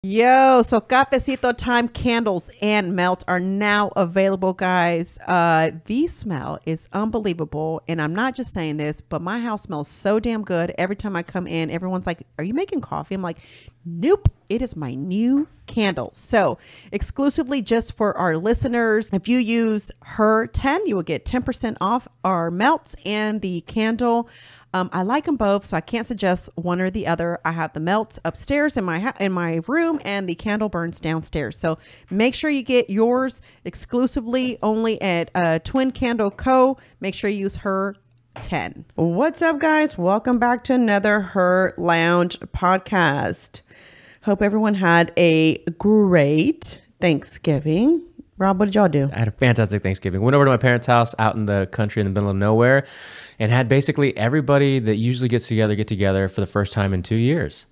Yo, so Cafecito Time candles and melts are now available, guys. The smell is unbelievable. And I'm not just saying this, but my house smells so damn good. Every time I come in, everyone's like, are you making coffee? I'm like, nope, it is my new candle. So exclusively just for our listeners, if you use HERR 10, you will get 10% off our melts and the candle. I like them both, so I can't suggest one or the other. I have the melts upstairs in my room, and the candle burns downstairs. So make sure you get yours exclusively only at Twin Candle Co. Make sure you use HERR 10. What's up, guys? Welcome back to another HERR Lounge podcast. Hope everyone had a great Thanksgiving. Rob, what did y'all do? I had a fantastic Thanksgiving. Went over to my parents' house out in the country in the middle of nowhere and had basically everybody that usually gets together get together for the first time in 2 years.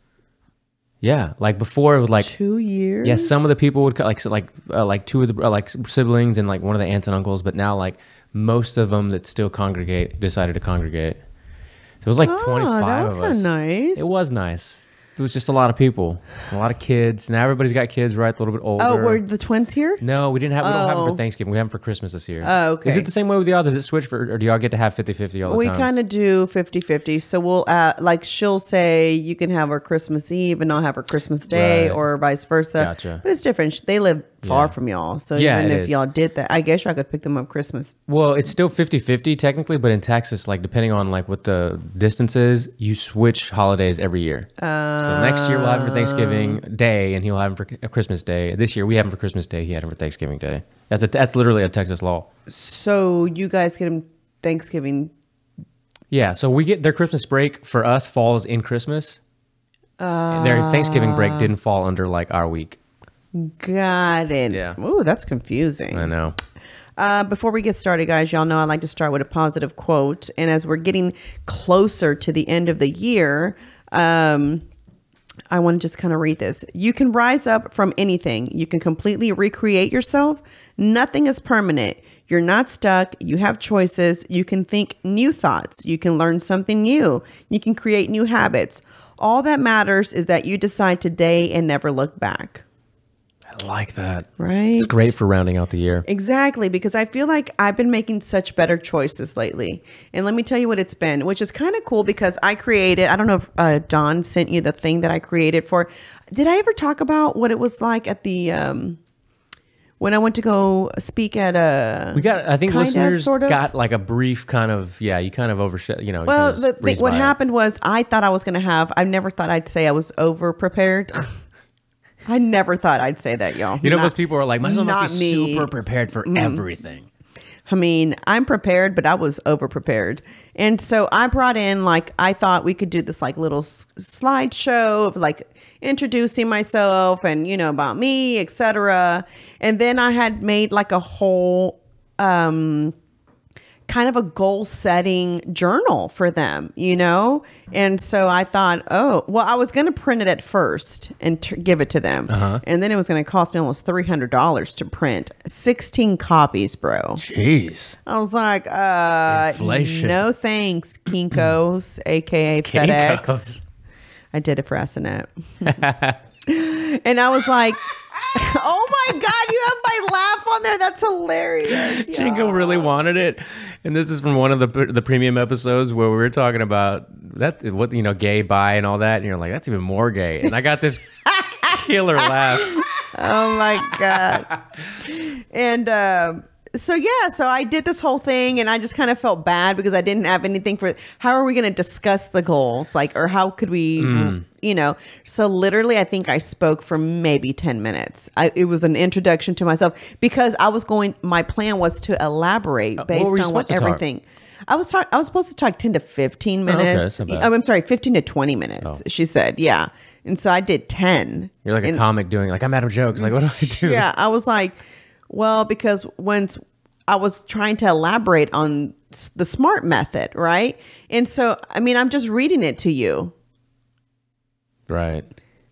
Yeah, like before it was like 2 years. Yeah, some of the people would like two of the like siblings and like one of the aunts and uncles, but now like most of them that still congregate decided to congregate. So it was like 25 that was of kind us. of nice. It was nice. It was just a lot of people, a lot of kids. Now everybody's got kids, right? A little bit older. Oh, were the twins here? No, we don't have them for Thanksgiving. We have them for Christmas this year. Oh, okay. Is it the same way with y'all? Does it switch or do y'all get to have 50-50 all the time? We kind of do 50-50. So we'll, like she'll say you can have her Christmas Eve and I'll have her Christmas Day, Right. or vice versa. Gotcha. But it's different. They live far Yeah. from y'all. So Yeah, even it if is. y'all did that, I guess y'all could pick them up Christmas. Well, it's still 50-50 technically, but in Texas, like depending on like what the distance is, you switch holidays every year. So next year we'll have him for Thanksgiving Day and he'll have him for Christmas Day. This year we have him for Christmas Day. He had him for Thanksgiving Day. That's literally a Texas law. So you guys get them Thanksgiving. Yeah, so we get their Christmas break for us falls in Christmas. Their Thanksgiving break didn't fall under like our week. Got it. Yeah. Ooh, that's confusing. I know. Before we get started, guys, y'all know I like to start with a positive quote. And as we're getting closer to the end of the year, I want to just kind of read this. You can rise up from anything. You can completely recreate yourself. Nothing is permanent. You're not stuck. You have choices. You can think new thoughts. You can learn something new. You can create new habits. All that matters is that you decide today and never look back. I like that. Right? It's great for rounding out the year. Exactly, because I feel like I've been making such better choices lately. And let me tell you what it's been, which is kind of cool because I created, I don't know if Don sent you the thing that I created for. Did I ever talk about what it was like at the, when I went to go speak at a, I think listeners sort of got like a brief kind of, you kind of overshot, you know. well, you kind of what happened was I thought I was going to have, I never thought I'd say I was over prepared. I never thought I'd say that, y'all. You know, those people are like, myself must be not me. super prepared for everything. I mean, I'm prepared, but I was over prepared. And so I brought in, like, I thought we could do this like little slideshow of like introducing myself and, you know, about me, etc. And then I had made like a whole kind of a goal setting journal for them, you know? And so I thought, oh, well, I was going to print it at first and give it to them. And then it was going to cost me almost $300 to print 16 copies, bro. Jeez. I was like, Inflation. no thanks, Kinko's, aka FedEx. Kinko's. I did it for SNet. And I was like, oh my God, you have my laugh on there. That's hilarious. Chinko really wanted it. And this is from one of the premium episodes where we were talking about that, what, you know, gay, bi and all that. And you're like, that's even more gay. And I got this killer laugh. Oh my God. And so I did this whole thing and I just kind of felt bad because I didn't have anything for, how are we going to discuss the goals? Like, or how could we, you know, so literally I think I spoke for maybe 10 minutes. It was an introduction to myself because my plan was to elaborate based on what everything. I was supposed to talk 10 to 15 minutes. Okay, I'm sorry, 15 to 20 minutes. She said, yeah. And so I did 10. You're like a comic doing like, I'm out of jokes. Like, what do I do? Yeah. I was like, well, because once I was trying to elaborate on the SMART method, right? And so, I mean, I'm just reading it to you. Right.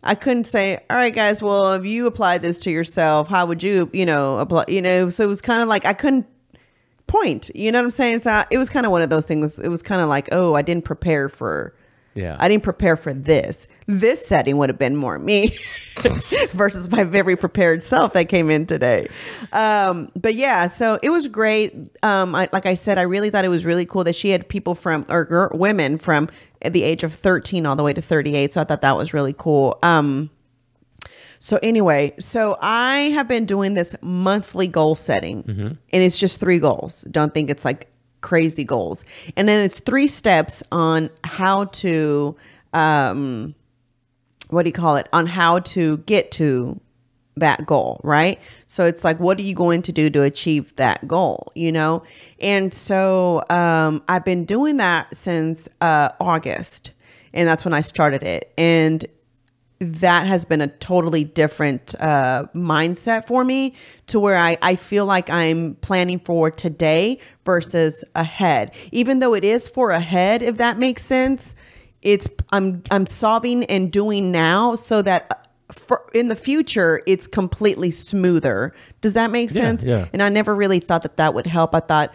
I couldn't say, all right, guys, well, if you apply this to yourself, how would you, apply, so it was kind of like, I couldn't point, you know what I'm saying? So it was kind of one of those things. It was kind of like, oh, I didn't prepare for Yeah. I didn't prepare for this. This setting would have been more me versus my very prepared self that came in today. But yeah, so it was great. Like I said, I really thought it was really cool that she had people women from the age of 13 all the way to 38. So I thought that was really cool. So anyway, so I have been doing this monthly goal setting, and it's just 3 goals. Don't think it's like crazy goals. And then it's 3 steps on how to, on how to get to that goal, right? So it's like, what are you going to do to achieve that goal, you know? And so I've been doing that since August, and that's when I started it. And that has been a totally different mindset for me, to where I feel like I'm planning for today versus ahead. Even though it is for ahead, if that makes sense, I'm solving and doing now so that in the future it's completely smoother. Does that make sense? Yeah. And I never really thought that would help. I thought,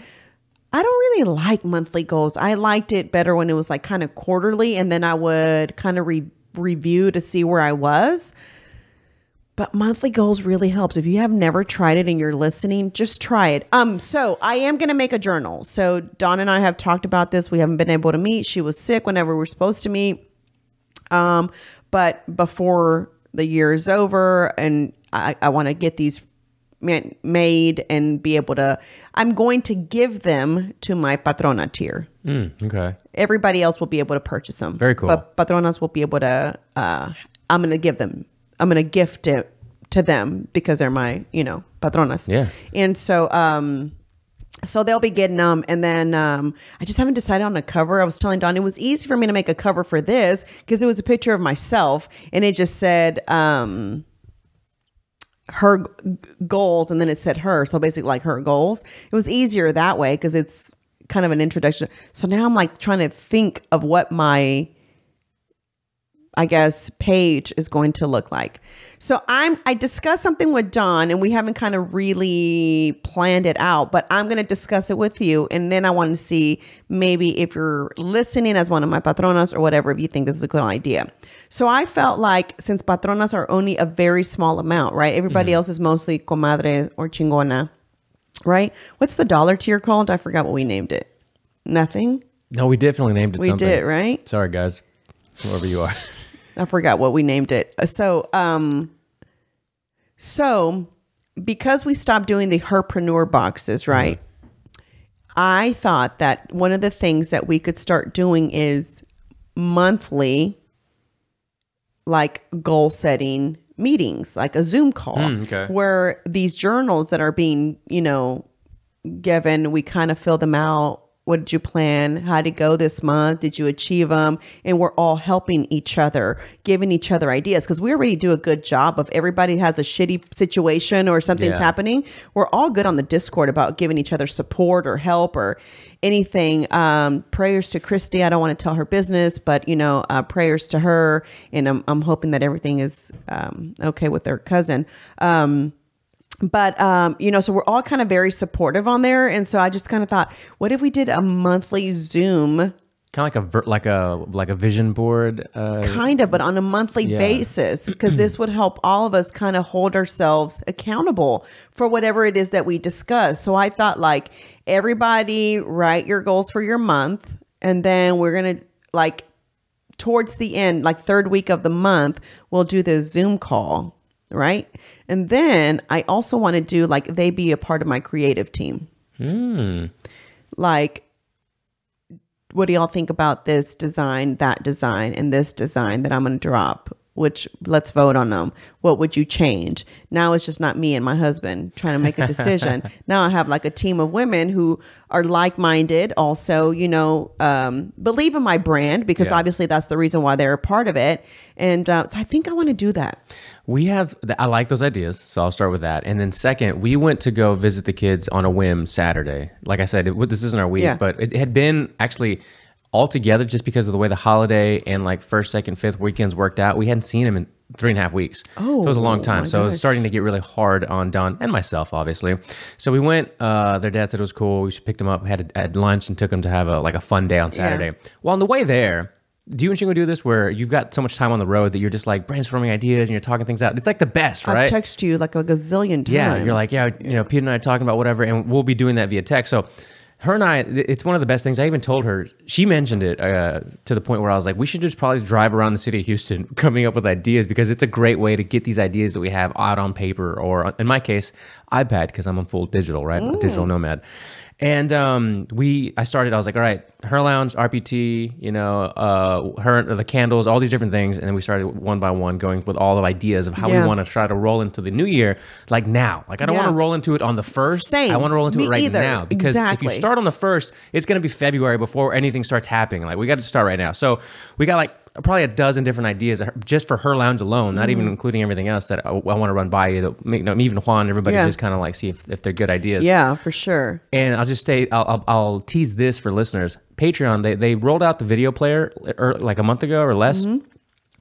I don't really like monthly goals. I liked it better when it was like kind of quarterly, and then I would kind of review to see where I was. But monthly goals really helps. If you have never tried it and you're listening, just try it. So I am going to make a journal. So Dawn and I have talked about this. We haven't been able to meet. She was sick whenever we were supposed to meet. But before the year is over, and I want to get these made and be able to, I'm going to give them to my patrona tier. Okay. Everybody else will be able to purchase them. Very cool. But patronas will be able to, I'm going to gift it to them because they're my, patronas. Yeah. And so, so they'll be getting them. And then I just haven't decided on a cover. I was telling Dawn, it was easy for me to make a cover for this because it was a picture of myself, and it just said, her goals, and then it said her. So basically like her goals. It was easier that way because it's kind of an introduction. So now I'm like trying to think of what my, I guess, page is going to look like. So I discussed something with Dawn, and we haven't kind of really planned it out, but I'm going to discuss it with you. And then I want to see maybe if you're listening as one of my patronas or whatever, if you think this is a good idea. So I felt like since patronas are only a very small amount, right? Everybody else is mostly comadre or chingona, right? What's the dollar tier called? I forgot what we named it. Nothing? No, we definitely named it we something. We did, right? Sorry, guys. Whoever you are. I forgot what we named it. So because we stopped doing the herpreneur boxes, right? I thought that one of the things that we could start doing is monthly, like goal setting meetings, like a Zoom call, where these journals that are being, given, we kind of fill them out. What did you plan? How did it go this month? Did you achieve them? And we're all helping each other, giving each other ideas, because we already do a good job of everybody has a shitty situation or something's happening. We're all good on the Discord about giving each other support or help or anything. Prayers to Christy. I don't want to tell her business, but prayers to her. And I'm hoping that everything is okay with their cousin. But, so we're all kind of very supportive on there. And so I just kind of thought, what if we did a monthly Zoom? Kind of like a vision board. Kind of, but on a monthly basis, because this would help all of us kind of hold ourselves accountable for whatever it is that we discuss. So I thought, like, everybody write your goals for your month. And then we're going to, like, towards the end, like 3rd week of the month, we'll do the Zoom call. Right. And then I also want to do like they be a part of my creative team. Like, what do y'all think about this design, that design, and this design that I'm going to drop? Which let's vote on them. What would you change? Now it's just not me and my husband trying to make a decision. Now I have like a team of women who are like-minded, also, believe in my brand, because obviously that's the reason why they're a part of it. And so I think I want to do that. I like those ideas, so I'll start with that. And then second, we went to go visit the kids on a whim Saturday. Like I said, this isn't our week, but it had been actually all together just because of the way the holiday and like 1st, 2nd, 5th weekends worked out. We hadn't seen them in 3.5 weeks. So it was a long time. So it was starting to get really hard on Dawn and myself, obviously. So we went, their dad said it was cool. We picked them up, had lunch, and took them to have a fun day on Saturday. Well, on the way there, do you and Shingo do this where you've got so much time on the road that you're just like brainstorming ideas and you're talking things out? It's like the best, right? I've texted you like a gazillion times. Yeah, you're like, yeah, you know, Pete and I are talking about whatever, and we'll be doing that via text. So her and I, it's one of the best things. I even told her, she mentioned it to the point where I was like, we should just probably drive around the city of Houston coming up with ideas, because it's a great way to get these ideas that we have out on paper, or in my case, iPad, because I'm a full digital, right? A digital nomad. And I started, I was like, all right, her lounge, RPT, you know, the candles, all these different things. And then we started one by one going with all the ideas of how we want to try to roll into the new year, like now. Like, I don't want to roll into it on the 1st. Same. I want to roll into Me it right either. now. Because if you start on the 1st, it's going to be February before anything starts happening. Like, we got to start right now. So we got like probably a dozen different ideas just for her lounge alone, not even including everything else that I want to run by you. That, you know, even Juan, everybody just kind of like see if they're good ideas. Yeah, for sure. And I'll just say, I'll tease this for listeners. Patreon, they rolled out the video player like a month ago or less.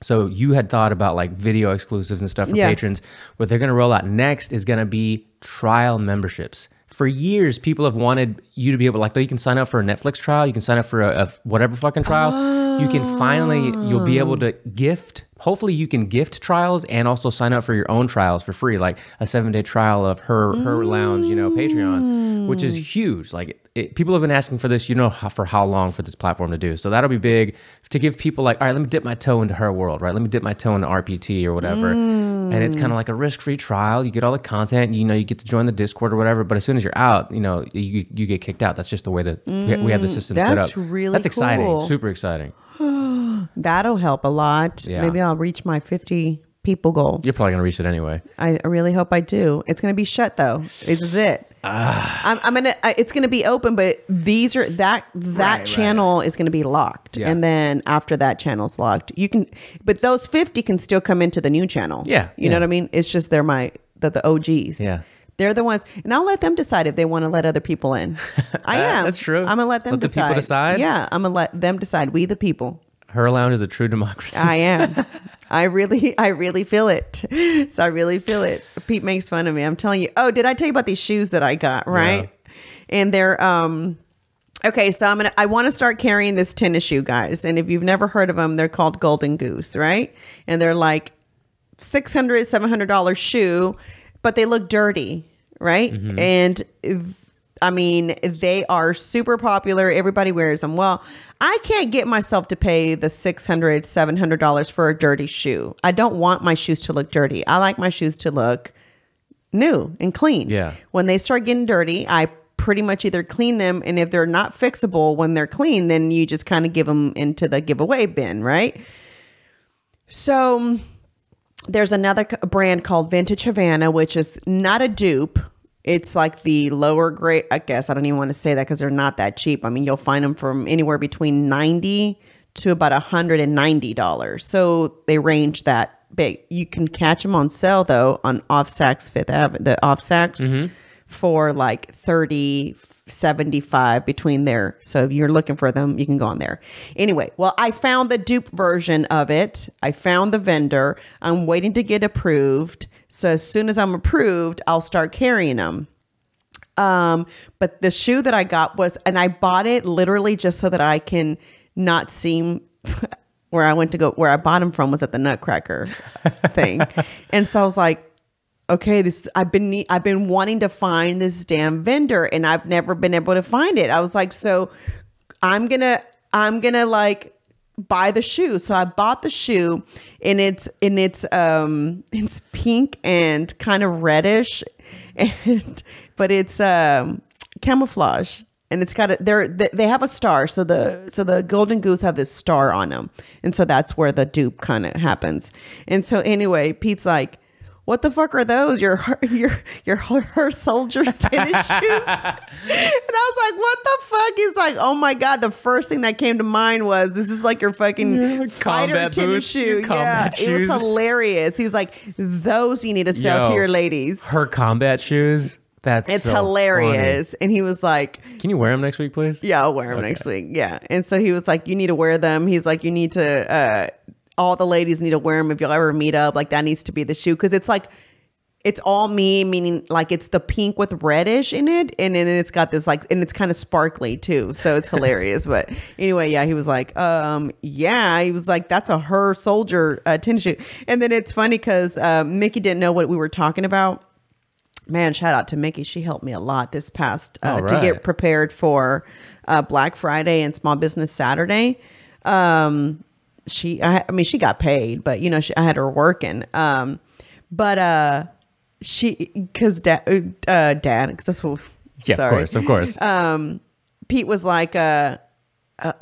So you had thought about like video exclusives and stuff for patrons. What they're going to roll out next is going to be trial memberships. For years, people have wanted you to be able to, like, though you can sign up for a Netflix trial, you can sign up for a whatever fucking trial. You can finally, you'll be able to gift, hopefully you can gift trials and also sign up for your own trials for free, like a 7-day trial of her lounge, you know, Patreon, which is huge. Like, people have been asking for this, you know, for how long for this platform to do. So that'll be big to give people like, all right, let me dip my toe into her world, right? Let me dip my toe into RPT or whatever. And it's kind of like a risk-free trial. You get all the content, you know, you get to join the Discord or whatever. But as soon as you're out, you know, you get kicked out. That's just the way that we have the system set up. That's really That's exciting. cool. Super exciting. That'll help a lot. Yeah. Maybe I'll reach my 50 people goal. You're probably going to reach it anyway. I really hope I do. It's going to be shut though. This is it. It's going to be open, but these are that channel is going to be locked. Yeah. And then after that channel's locked, but those 50 can still come into the new channel. Yeah. You know what I mean? It's just they're the OGs. Yeah. They're the ones, and I'll let them decide if they want to let other people in. I am. That's true. I'm going to let them decide. Let the people decide? Yeah. I'm going to let them decide. We the people. Her lounge is a true democracy. I am. I really feel it. So I really feel it. Pete makes fun of me. I'm telling you. Oh, did I tell you about these shoes that I got? Right. Yeah. And they're, okay. So I want to start carrying this tennis shoe, guys. And if you've never heard of them, they're called Golden Goose. Right. And they're like $600, $700 shoe, but they look dirty. Right. Mm-hmm. And I mean, they are super popular. Everybody wears them. Well, I can't get myself to pay the $600, $700 for a dirty shoe. I don't want my shoes to look dirty. I like my shoes to look new and clean. Yeah. When they start getting dirty, I pretty much either clean them, and if they're not fixable when they're clean, then you just kind of give them into the giveaway bin, right? So there's another brand called Vintage Havana, which is not a dupe. It's like the lower grade, I guess. I don't even want to say that because they're not that cheap. I mean, you'll find them from anywhere between $90 to about $190. So they range that big. You can catch them on sale though on Off Saks Fifth Avenue, the Off Saks for like $30, $75 between there. So if you're looking for them, you can go on there. Anyway, well, I found the dupe version of it. I found the vendor. I'm waiting to get approved. So as soon as I'm approved, I'll start carrying them. But the shoe that I got and I bought it literally just so that I can not seem where I where I bought them from was at the Nutcracker thing. And so I was like, okay, I've been wanting to find this damn vendor and I've never been able to find it. I was like, so I'm gonna like buy the shoe. So I bought the shoe and it's pink and kind of reddish, but it's camouflage, and it's got they have a star. So the Golden Goose have this star on them, and so that's where the dupe kind of happens. And so anyway, Pete's like, what the fuck are those? Your HERR Soldier tennis shoes? And I was like, what the fuck? He's like, oh my God. The first thing that came to mind was, this is like your fucking fighter tennis shoe. Yeah, it was hilarious. He's like, those you need to sell to your ladies. Her combat shoes. It's so hilarious. Funny. And he was like, can you wear them next week, please? Yeah, I'll wear them next week. Yeah. And so he was like, you need to wear them. He's like, you need to, all the ladies need to wear them if you'll ever meet up. Like, that needs to be the shoe. Cause it's like, it's all me, meaning like it's the pink with reddish in it, and then it's got this like, and it's kind of sparkly too, so it's hilarious. But anyway, yeah, he was like, yeah, he was like, that's a HERR soldier tennis shoe. And then it's funny because Mickey didn't know what we were talking about. Man, shout out to Mickey. She helped me a lot this past to get prepared for Black Friday and Small Business Saturday. She got paid, but you know, I had her working. Because dad, because that's what. Yeah, sorry. of course. Pete was like,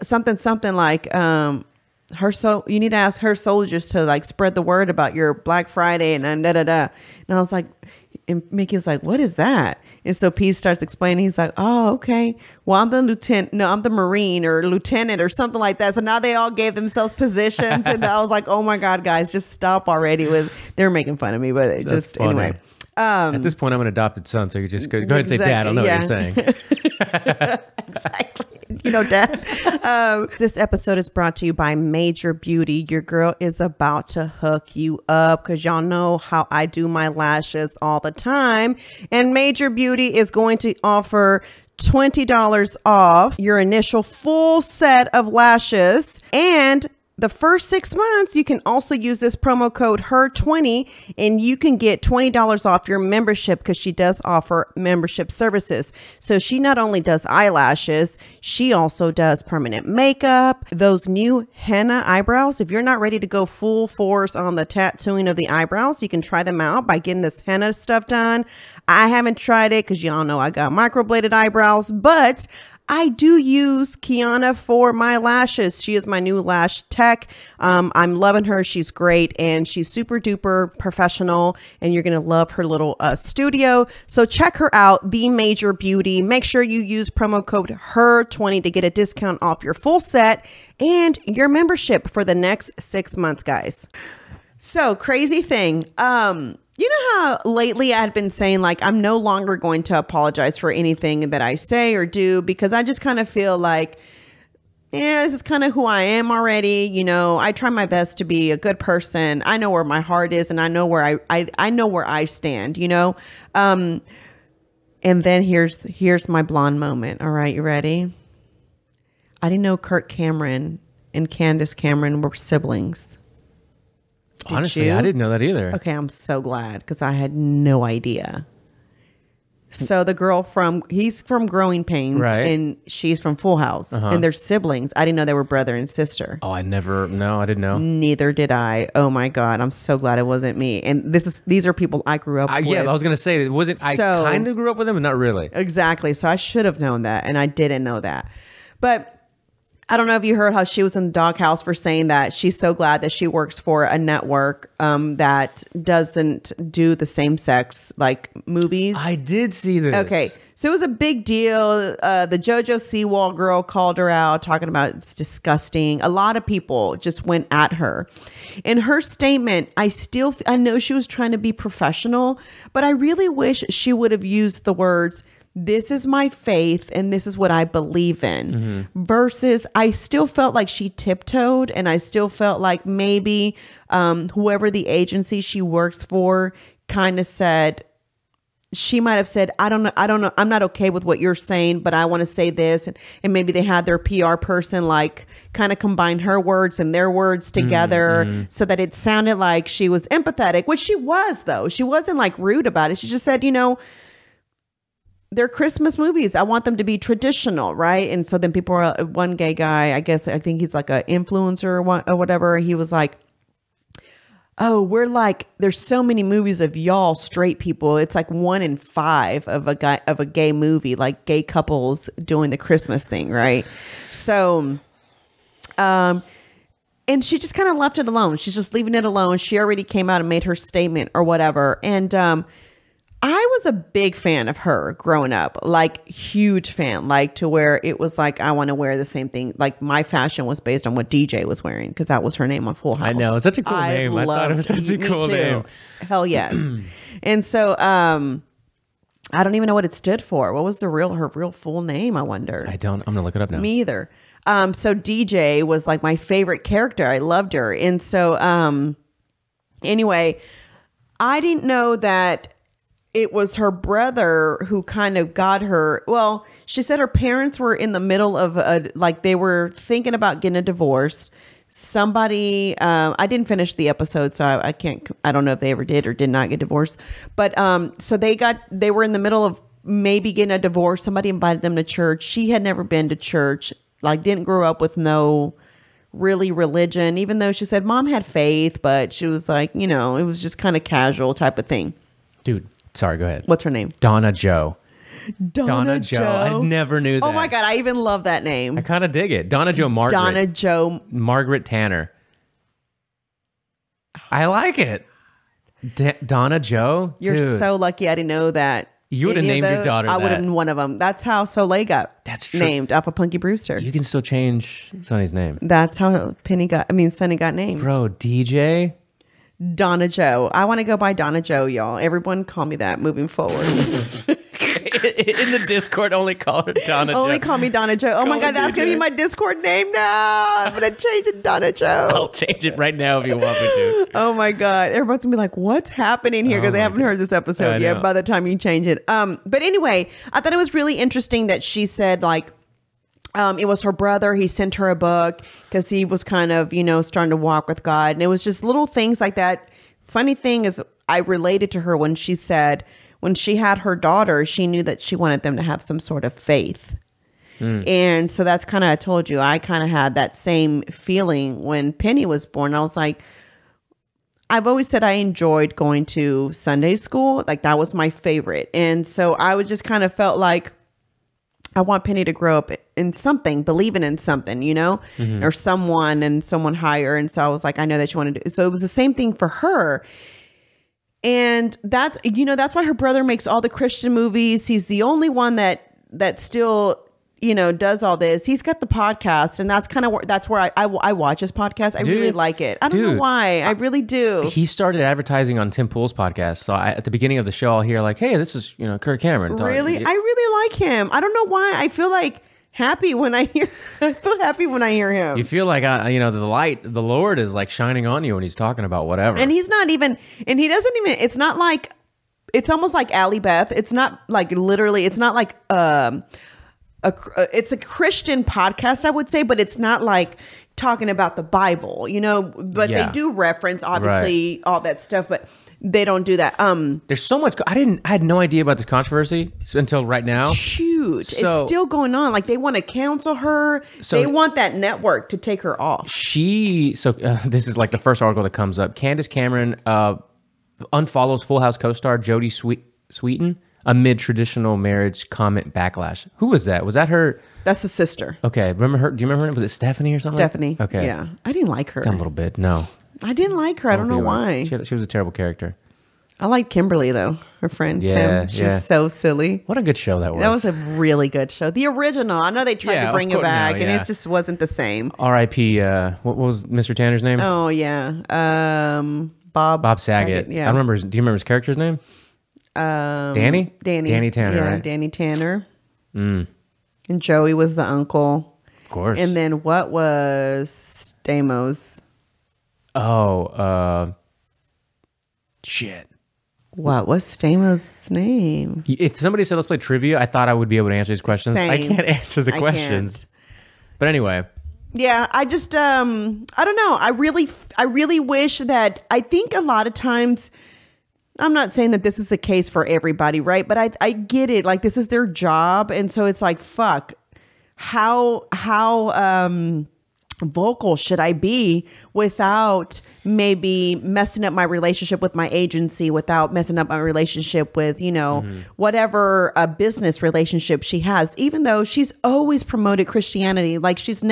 something like, you need to ask HERR soldiers to like spread the word about your Black Friday and da da da. And I was like, and Mickey was like, what is that? And so Pete starts explaining. He's like, oh, okay. Well, I'm the lieutenant. No, I'm the Marine or lieutenant or something like that. So now they all gave themselves positions. And I was like, oh my God, guys, just stop already with, they're making fun of me, but it just, funny. Anyway. At this point, I'm an adopted son, so you just go ahead and say, Dad, I know what you're saying. Exactly. You know, Dad. This episode is brought to you by Major Beauty. Your girl is about to hook you up because y'all know how I do my lashes all the time. And Major Beauty is going to offer $20 off your initial full set of lashes. And the first 6 months, you can also use this promo code HERR20 and you can get $20 off your membership because she does offer membership services. So she not only does eyelashes, she also does permanent makeup, those new henna eyebrows. If you're not ready to go full force on the tattooing of the eyebrows, you can try them out by getting this henna stuff done. I haven't tried it because y'all know I got microbladed eyebrows, but I do use Kiana for my lashes. She is my new lash tech. I'm loving her. She's great and she's super duper professional and you're going to love her little studio. So check her out, The Major Beauty. Make sure you use promo code HERR20 to get a discount off your full set and your membership for the next 6 months, guys. So crazy thing. You know how lately I had been saying like, I'm no longer going to apologize for anything that I say or do because I just kind of feel like, yeah, this is kind of who I am already. You know, I try my best to be a good person. I know where my heart is and I know where I know where I stand, you know? And then here's my blonde moment. All right, you ready? I didn't know Kirk Cameron and Candace Cameron were siblings. Honestly, I didn't know that either. Okay, I'm so glad because I had no idea. So the girl he's from Growing Pains, right, and she's from Full House, and they're siblings. I didn't know they were brother and sister. Oh, I didn't know. Neither did I. Oh my God, I'm so glad it wasn't me. And these are people I grew up with. Yeah, I was gonna say it wasn't. I kind of grew up with them, but not really. Exactly. So I should have known that, and I didn't know that. But I don't know if you heard how she was in the doghouse for saying that she's so glad that she works for a network that doesn't do the same sex like movies. I did see this. Okay. So it was a big deal. The JoJo Siwa girl called her out talking about it's disgusting. A lot of people just went at her. In her statement, I know she was trying to be professional, but I really wish she would have used the words, this is my faith and this is what I believe in, versus I still felt like she tiptoed and I still felt like maybe whoever the agency she works for kind of said, she might have said, I don't know. I'm not okay with what you're saying, but I want to say this. And maybe they had their PR person like kind of combine her words and their words together so that it sounded like she was empathetic, which she was though. She wasn't like rude about it. She just said, you know, they're Christmas movies. I want them to be traditional, right? And so then people are, one gay guy, I think he's like an influencer or whatever. He was like, oh, we're like, there's so many movies of y'all straight people. It's like 1 in 5 of a gay movie, like gay couples doing the Christmas thing, right? So, and she just kind of left it alone. She's just leaving it alone. She already came out and made her statement or whatever. And I was a big fan of her growing up, like huge fan, like to where it was like, I want to wear the same thing. Like my fashion was based on what DJ was wearing because that was her name on Full House. I know. It's such a cool name. I thought it was such a cool name. Hell yes. And so I don't even know what it stood for. What was her real full name? I wonder. I'm going to look it up now. Me either. So DJ was like my favorite character. I loved her. And so anyway, I didn't know that it was her brother who kind of got her. Well, she said her parents were in the middle of they were thinking about getting a divorce. Somebody, I didn't finish the episode, so I don't know if they ever did or did not get divorced. But so they were in the middle of maybe getting a divorce. Somebody invited them to church. She had never been to church, like didn't grow up with no really religion, even though she said mom had faith, but she was like, it was just kind of casual type of thing. Dude, sorry, go ahead. What's her name? Donna Joe. Donna Joe. I never knew that. Oh my God, I even love that name. I kind of dig it. Donna Joe Margaret. Donna Joe Margaret Tanner. I like it. Donna Joe? You're Dude. so lucky I didn't know that. You would have named your daughter I would have that. been one of them. That's how Soleil got That's named off of Punky Brewster. You can still change Sonny's name. That's how Sonny got named. Bro, DJ? Donna Joe. I want to go by Donna Joe, y'all. Everyone call me that moving forward. In the Discord, only call her Donna Joe. Only call me Donna Joe. Oh my God, that's going to be my Discord name now. I'm going to change it to Donna Joe. I'll change it right now if you want me to. Oh my God. Everyone's going to be like, what's happening here? Because they haven't heard this episode yet by the time you change it. But anyway, I thought it was really interesting that she said it was her brother. He sent her a book because he was kind of, starting to walk with God. And it was just little things like that. Funny thing is I related to her when she said, when she had her daughter, she knew that she wanted them to have some sort of faith. And so that's kind of, I told you, I kind of had that same feeling when Penny was born. I was like, I've always said I enjoyed going to Sunday school. Like that was my favorite. And so I was just kind of felt like I want Penny to grow up in something, believing in something, or someone and someone higher. And so I was like, I know that you want to do. So it was the same thing for her. And that's why her brother makes all the Christian movies. He's the only one that still, does all this. He's got the podcast, and that's where I watch his podcast. I really like it. I don't know why. I really do. He started advertising on Tim Pool's podcast. So at the beginning of the show, I'll hear like, hey, this is, Kirk Cameron. Really? I really like him. I don't know why. I feel like happy when I hear him. You feel like the light, the Lord is like shining on you when he's talking about whatever. And he doesn't even, it's not like, it's almost like Allie Beth. It's not like literally, it's not like it's a Christian podcast, I would say, but it's not like talking about the Bible, but they do reference obviously all that stuff, but they don't do that. There's so much. I had no idea about this controversy until right now. It's huge. It's still going on. Like they want to cancel her. They want that network to take her off. This is like the first article that comes up. Candace Cameron unfollows Full House co-star Jodie Sweetin amid traditional marriage comment backlash. Who was that? Was that her? That's the sister. Okay. Remember her? Do you remember her? Was it Stephanie or something? Stephanie. Okay. Yeah. I didn't like her. A little bit. No. I didn't like her. I don't know why. She was a terrible character. I liked Kimberly though, her friend Kim. She was so silly. What a good show that was. That was a really good show. The original. I know they tried to bring it back, and it just wasn't the same. R.I.P. What was Mr. Tanner's name? Oh yeah, Bob Saget. Yeah, I don't remember. Do you remember his character's name? Danny Tanner. Yeah, right? Danny Tanner. And Joey was the uncle. Of course. And then what was Stamos? Oh, shit. What was Stamos' name? If somebody said, let's play trivia, I thought I would be able to answer these questions. Same. I can't answer the questions. But anyway. Yeah, I just, I don't know. I really wish that, I think a lot of times, I'm not saying that this is the case for everybody, right? But I get it. Like, this is their job. And so it's like, fuck, how vocal should I be without maybe messing up my relationship with my agency, without messing up my relationship with, whatever business relationship she has, even though she's always promoted Christianity. Like she's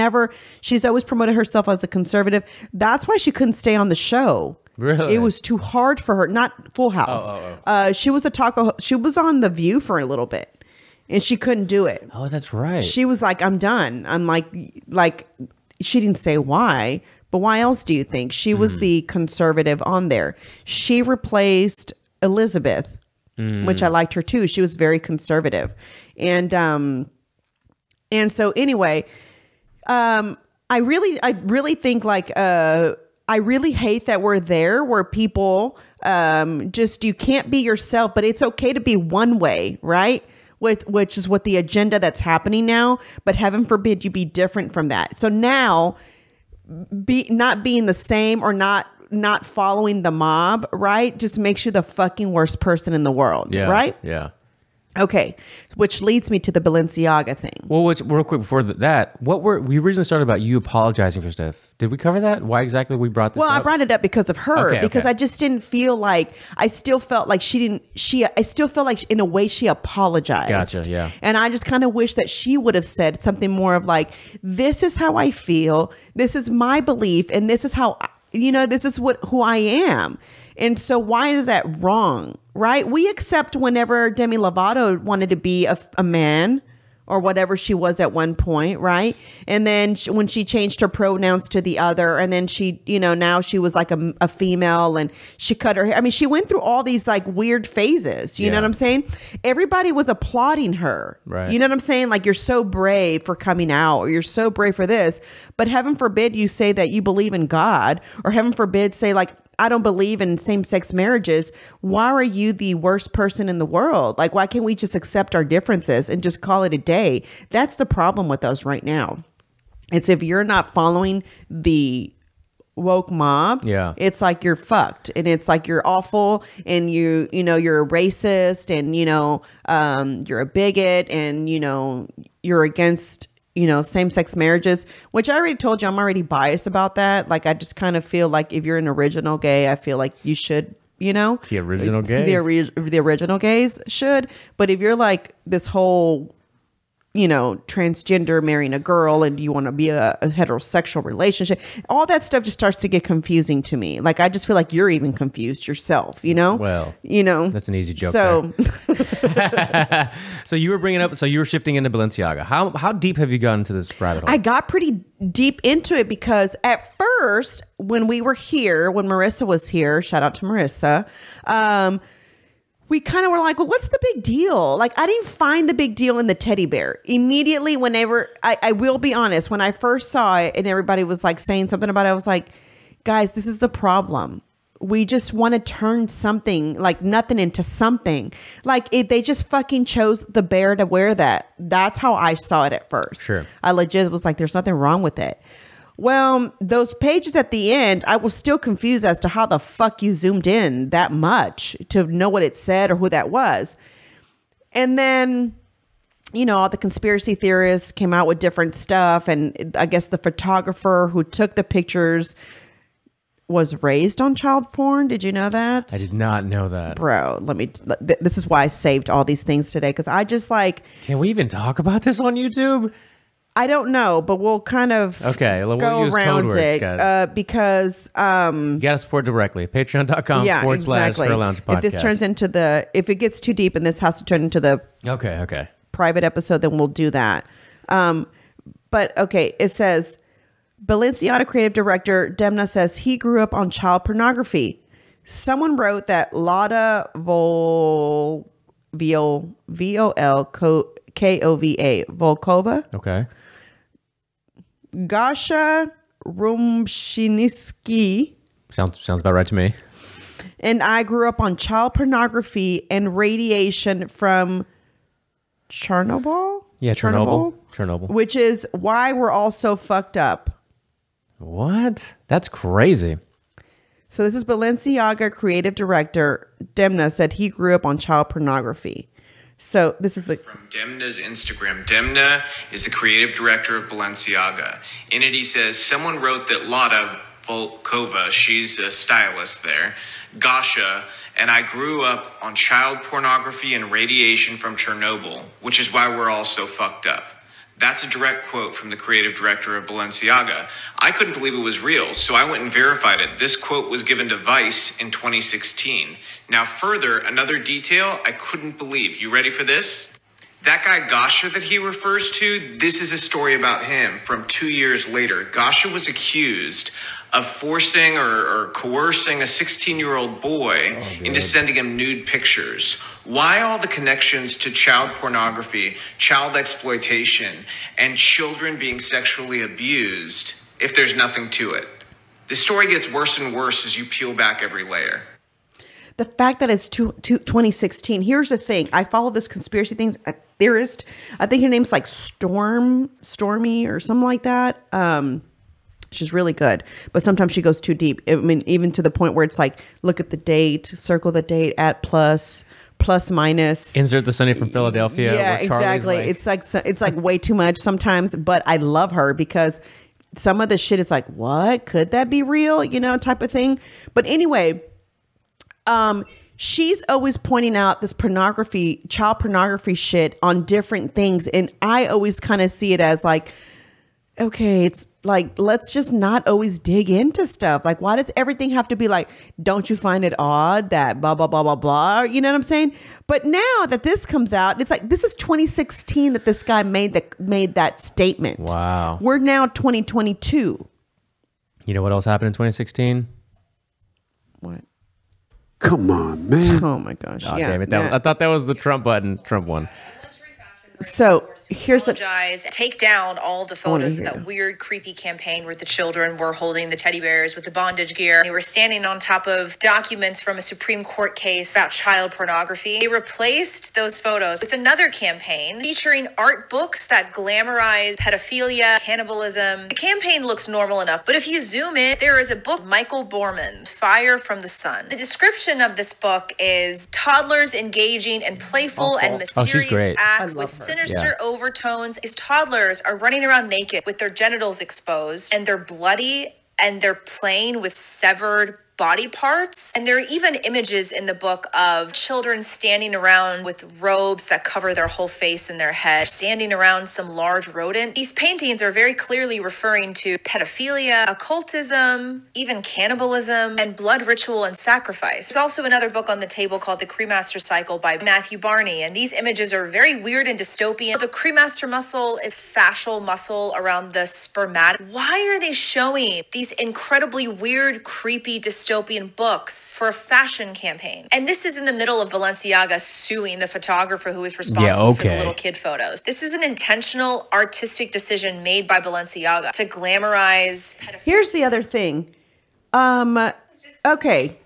always promoted herself as a conservative. That's why she couldn't stay on the show. Really? It was too hard for her. Not Full House. She was she was on The View for a little bit and she couldn't do it. Oh, that's right. She was like, I'm done. I'm like, she didn't say why, but why else do you think? She was the conservative on there. She replaced Elizabeth, which I liked her too. She was very conservative. And so anyway, I really think like, I really hate that we're there where people just you can't be yourself, but it's okay to be one way, right? Which is what the agenda that's happening now, but heaven forbid you be different from that. So now not being the same or not following the mob, right? Just makes you the fucking worst person in the world, right? Yeah. Okay, which leads me to the Balenciaga thing. Well, real quick before that, we originally started about you apologizing for stuff. Did we cover that? Why exactly we brought this up? Well, I brought it up because of her, because I just didn't feel like, I still felt like I still felt like in a way she apologized. Gotcha, yeah. And I just kind of wish that she would have said something more of like, this is how I feel, this is my belief, and this is how, this is who I am. And so why is that wrong, right? We accept whenever Demi Lovato wanted to be a man or whatever she was at one point, right? And then when she changed her pronouns to the other, and then she, now she was like a female and she cut her hair. I mean, she went through all these like weird phases. You know what I'm saying? Everybody was applauding her. Right. You know what I'm saying? Like, you're so brave for coming out, or you're so brave for this. But heaven forbid you say that you believe in God, or heaven forbid say like, I don't believe in same-sex marriages. Why are you the worst person in the world? Like, why can't we just accept our differences and just call it a day? That's the problem with us right now. It's if you're not following the woke mob, it's like you're fucked, and it's like you're awful, and you're a racist, and you're a bigot, and you're against same-sex marriages, which I already told you I'm already biased about that. Like, I just kind of feel like if you're an original gay, I feel like you should, the original gays, the original gays should. But if you're like this whole, transgender, marrying a girl, and you want to be a heterosexual relationship, all that stuff just starts to get confusing to me. Like, I just feel like you're even confused yourself, Well, that's an easy joke. So, so you were bringing up, so you were shifting into Balenciaga. How deep have you gone into this rabbit hole? I got pretty deep into it because at first, when we were here, when Marissa was here, shout out to Marissa, we kind of were like, well, what's the big deal? Like, I didn't find the big deal in the teddy bear. Immediately, whenever, I will be honest, when I first saw it and everybody was like saying something about it, I was like, guys, this is the problem. We just want to turn something, like nothing, into something. Like, they just fucking chose the bear to wear that. That's how I saw it at first. Sure. I legit was like, there's nothing wrong with it. Well, those pages at the end, I was still confused as to how the fuck you zoomed in that much to know what it said or who that was. And then, all the conspiracy theorists came out with different stuff. And I guess the photographer who took the pictures was raised on child porn. Did you know that? I did not know that. Bro, this is why I saved all these things today. Because I just like... Can we even talk about this on YouTube? I don't know, but we'll kind of we'll go use around code it words, because you gotta support directly. Patreon.com/HERR Lounge Podcast. If it gets too deep and this has to turn into the private episode, then we'll do that. But okay, it says Balenciaga creative director Demna says he grew up on child pornography. Someone wrote that Lada Volkova. Okay. Gasha Rumshinsky. Sounds about right to me. And I grew up on child pornography and radiation from Chernobyl. Yeah, Chernobyl. Which is why we're all so fucked up. What? That's crazy. So this is Balenciaga creative director Demna said he grew up on child pornography. So this is from Demna's Instagram. Demna is the creative director of Balenciaga. In it, he says, someone wrote that Lada Volkova, she's a stylist there, Gasha, and I grew up on child pornography and radiation from Chernobyl, which is why we're all so fucked up. That's a direct quote from the creative director of Balenciaga. I couldn't believe it was real, so I went and verified it. This quote was given to Vice in 2016. Now further, another detail I couldn't believe. You ready for this? That guy Gasha that he refers to, this is a story about him from 2 years later. Gasha was accused of forcing or coercing a 16-year-old boy into sending him nude pictures. Why all the connections to child pornography, child exploitation, and children being sexually abused if there's nothing to it? The story gets worse and worse as you peel back every layer. the fact that it's 2016. Here's the thing. I follow this conspiracy things theorist. I think her name's like Stormy or something like that. She's really good, but sometimes she goes too deep. I mean, even to the point where it's like, look at the date, circle the date at plus minus. Insert the Sunny from Philadelphia. Yeah, exactly. It's like way too much sometimes, but I love her because some of the shit is like, what? Could that be real? You know, type of thing. But anyway, she's always pointing out this child pornography shit on different things. And I always kind of see it as like, okay, it's like, let's just not always dig into stuff. Like, why does everything have to be like, don't you find it odd that blah, blah, blah, blah, blah? You know what I'm saying? But now that this comes out, it's like, this is 2016 that this guy made that statement. Wow. We're now 2022. You know what else happened in 2016? What? Come on, man. Oh my gosh. Oh, yeah, damn it. I thought that was the Trump one. So here's take down all the photos in that weird, creepy campaign where the children were holding the teddy bears with the bondage gear. They were standing on top of documents from a Supreme Court case about child pornography. They replaced those photos with another campaign featuring art books that glamorize pedophilia, cannibalism. The campaign looks normal enough, but if you zoom in, there is a book, Michael Borman's Fire from the Sun. The description of this book is toddlers engaging in playful and mysterious acts with sinister overtones. These toddlers are running around naked with their genitals exposed, and they're bloody, and they're playing with severed body parts. And there are even images in the book of children standing around with robes that cover their whole face and their head, standing around some large rodent. These paintings are very clearly referring to pedophilia, occultism, even cannibalism, and blood ritual and sacrifice. There's also another book on the table called The Cremaster Cycle by Matthew Barney, and these images are very weird and dystopian. The cremaster muscle is fascial muscle around the spermatic. Why are they showing these incredibly weird, creepy, dystopian books for a fashion campaign? And this is in the middle of Balenciaga suing the photographer who was responsible for the little kid photos. This is an intentional artistic decision made by Balenciaga to glamorize pedophilia. Here's the other thing. Okay.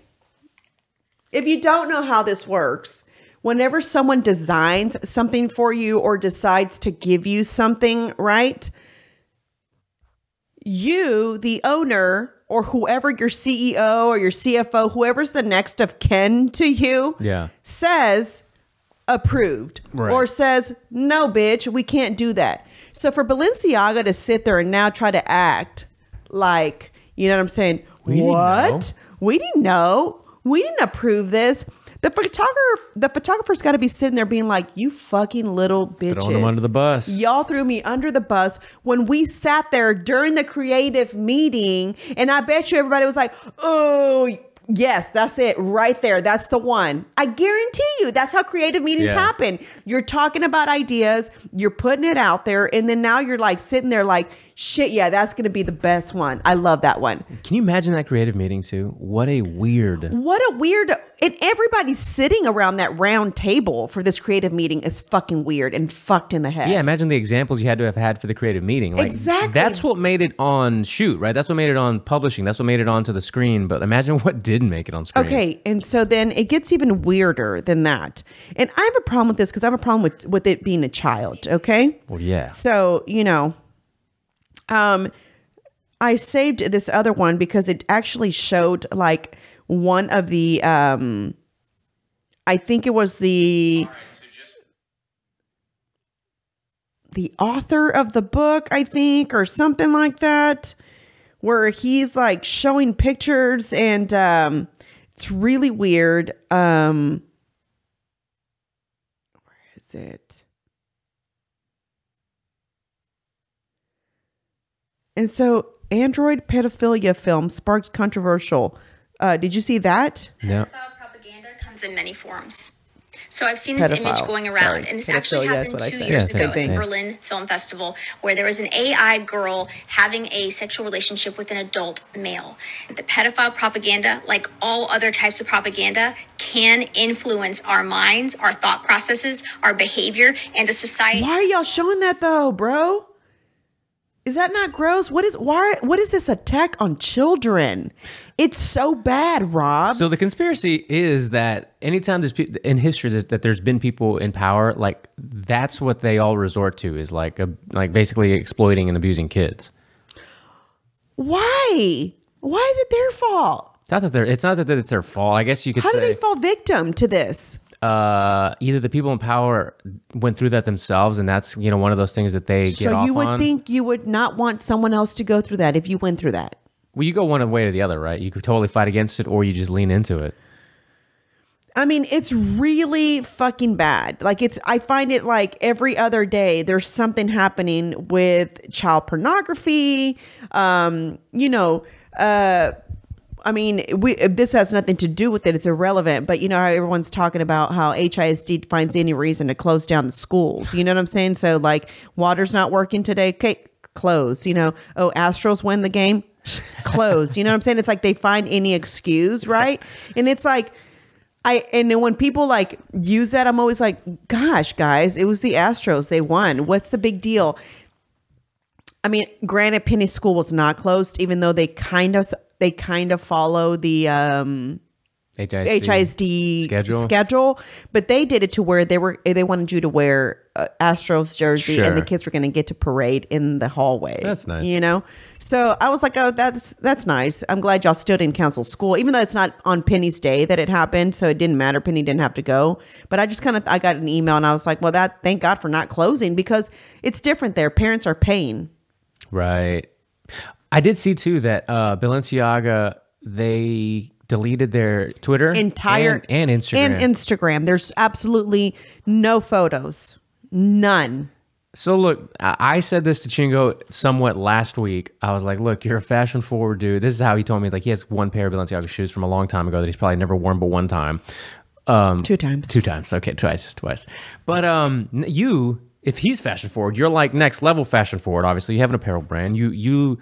If you don't know how this works, whenever someone designs something for you or decides to give you something, right? You, the owner, or whoever your CEO or your CFO, whoever's the next of kin to you, says approved, or says, no, bitch, we can't do that. So for Balenciaga to sit there and now try to act like, you know what I'm saying? We didn't know. We didn't approve this. The photographer's got to be sitting there being like, you fucking little bitches. Throwing them under the bus. Y'all threw me under the bus when we sat there during the creative meeting. And I bet you everybody was like, oh, yes, that's it right there. That's the one. I guarantee you that's how creative meetings happen. You're talking about ideas. You're putting it out there. And then now you're like sitting there like, shit, yeah, that's going to be the best one. I love that one. Can you imagine that creative meeting too? What a weird. And everybody sitting around that round table for this creative meeting is fucking weird and fucked in the head. Yeah, imagine the examples you had to have had for the creative meeting. Like, exactly. That's what made it on shoot, right? That's what made it on publishing. That's what made it onto the screen. But imagine what didn't make it on screen. Okay, and so then it gets even weirder than that. And I have a problem with this because I have a problem with it being a child, okay? Well, yeah. So, you know, I saved this other one because it actually showed like one of the, I think it was the author of the book, I think, or something like that, where he's like showing pictures and it's really weird. Where is it? And so Android pedophilia film sparks controversial. Did you see that? No. Pedophile propaganda comes in many forms. So I've seen this image going around, and this actually happened 2 years ago at the Berlin Film Festival, where there was an AI girl having a sexual relationship with an adult male. The pedophile propaganda, like all other types of propaganda, can influence our minds, our thought processes, our behavior, and a society. Why are y'all showing that though, bro? Is that not gross? What is this attack on children? It's so bad, Rob. So the conspiracy is that anytime there's in history that there's been people in power, like that's what they all resort to is like basically exploiting and abusing kids. Why? Why is it their fault? It's not that it's their fault. I guess you could say. How do they fall victim to this? Either the people in power went through that themselves, and that's one of those things that they get off on. So you would think you would not want someone else to go through that if you went through that. Well, you go one way or the other, right? You could totally fight against it, or you just lean into it. I mean, it's really fucking bad. Like I find it like every other day there's something happening with child pornography. I mean, this has nothing to do with it. It's irrelevant. But you know how everyone's talking about how HISD finds any reason to close down the schools. You know what I'm saying? So like water's not working today. Okay, close. Astros win the game. Close. You know what I'm saying? It's like they find any excuse, right? And it's like, and then when people like use that, I'm always like, gosh, guys, it was the Astros. They won. What's the big deal? I mean, granted, Penny School was not closed, even though they kind of follow the HISD schedule, but they did it to where they wanted you to wear Astros jersey, and the kids were going to get to parade in the hallway. That's nice, So I was like, oh, that's nice. I'm glad y'all still didn't cancel school, even though it's not on Penny's day that it happened, so it didn't matter. Penny didn't have to go, but I just I got an email and I was like, well, thank God for not closing, because it's different there. Parents are paying. Right. I did see too that Balenciaga, they deleted their Twitter and Instagram. There's absolutely no photos. None. So look, I said this to Chingo somewhat last week. I was like, look, you're a fashion forward dude. This is how he told me. Like, he has one pair of Balenciaga shoes from a long time ago that he's probably never worn but one time. 2 times. 2 times. Okay, twice. But if he's fashion forward, you're like next level fashion forward. Obviously, you have an apparel brand. You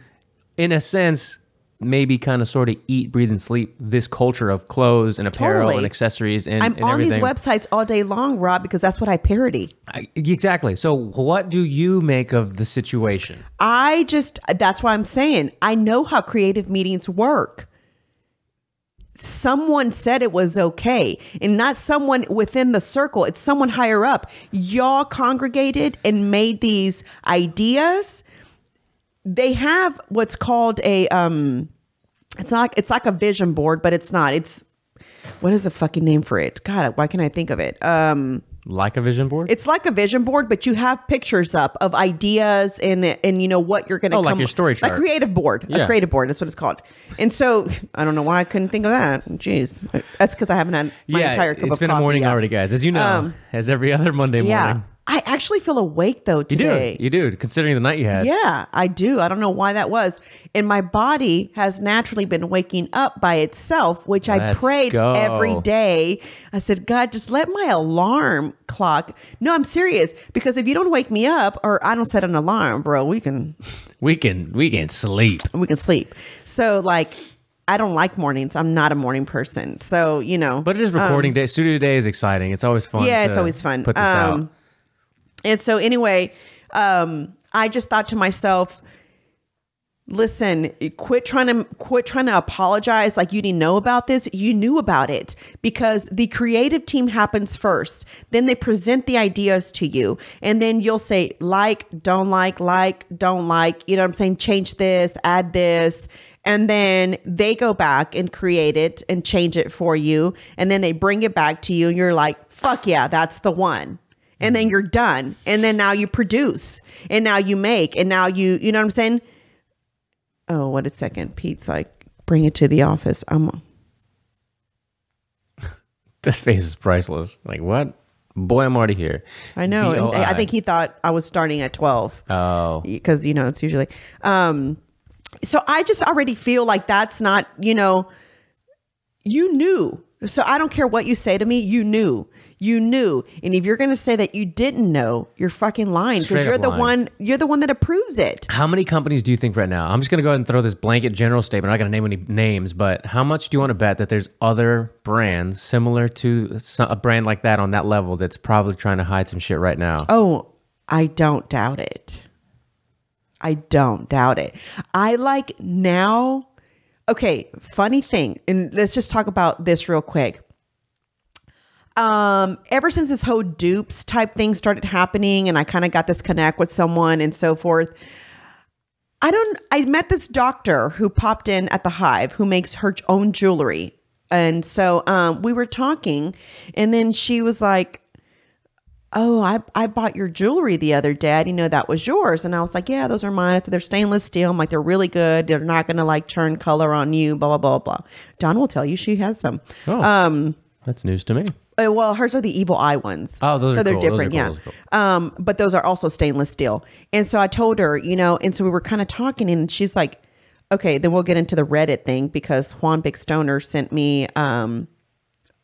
in a sense, maybe kind of sort of eat, breathe, and sleep this culture of clothes and apparel and accessories and I'm on everything. These websites all day long, Rob, because that's what I parody. Exactly. So what do you make of the situation? That's why I'm saying I know how creative meetings work. Someone said it was okay, and not someone within the circle. It's someone higher up. Y'all congregated and made these ideas. They have what's called a it's like a vision board, but it's not. It's, what is the fucking name for it? God, why can't I think of it? Like a vision board? It's like a vision board, but you have pictures up of ideas and what you're going to like your story chart. A creative board. Yeah. A creative board. That's what it's called. And so I don't know why I couldn't think of that. Jeez. That's because I haven't had my entire cup of coffee. It's been a morning already, guys. As you know, as every other Monday morning. I actually feel awake though today. You do, considering the night you had. Yeah, I do. I don't know why that was. And my body has naturally been waking up by itself, which I prayed every day. I said, God, just let my alarm clock. No, I'm serious. Because if you don't wake me up, or I don't set an alarm, bro, we can sleep. We can sleep. So like, I don't like mornings. I'm not a morning person. So, But it is recording day. Studio day is exciting. It's always fun. Yeah, it's always fun. Put this out. And so anyway, I just thought to myself, listen, quit trying to apologize like you didn't know about this. You knew about it, because the creative team happens first. Then they present the ideas to you, and then you'll say don't like, don't like, you know what I'm saying? Change this, add this. And then they go back and create it and change it for you. And then they bring it back to you and you're like, fuck yeah, that's the one. And then you're done. And then now you produce, and now you make, and now you know what I'm saying? Oh, what a second. Pete's like, bring it to the office. This face is priceless. Like, what? Boy, I'm already here. I know. And I think he thought I was starting at 12. Oh. Because, it's usually, so I just already feel like that's not, you knew. So I don't care what you say to me. You knew. And if you're going to say that you didn't know, you're fucking lying, because you're the one that approves it. How many companies do you think right now? I'm just going to go ahead and throw this blanket general statement. I'm not going to name any names, but how much do you want to bet that there's other brands similar to a brand like that on that level that's probably trying to hide some shit right now? Oh, I don't doubt it. I like now. Okay, funny thing, and let's just talk about this real quick. Ever since this whole dupes type thing started happening and I kind of got this connect with someone and so forth, I met this doctor who popped in at the Hive who makes her own jewelry. And so we were talking and then she was like, oh, I bought your jewelry the other day. I didn't know that was yours. And I was like, yeah, those are mine. They're stainless steel. I'm like, they're really good. They're not going to like turn color on you, blah, blah, blah, blah. Dawn will tell you she has some. Oh, that's news to me. Well, hers are the evil eye ones. Oh, those so are they're cool. different, Those are yeah. cool. But those are also stainless steel. And so I told her, and so we were kind of talking, and she's like, "Okay, then we'll get into the Reddit thing because Juan Big Stoner sent me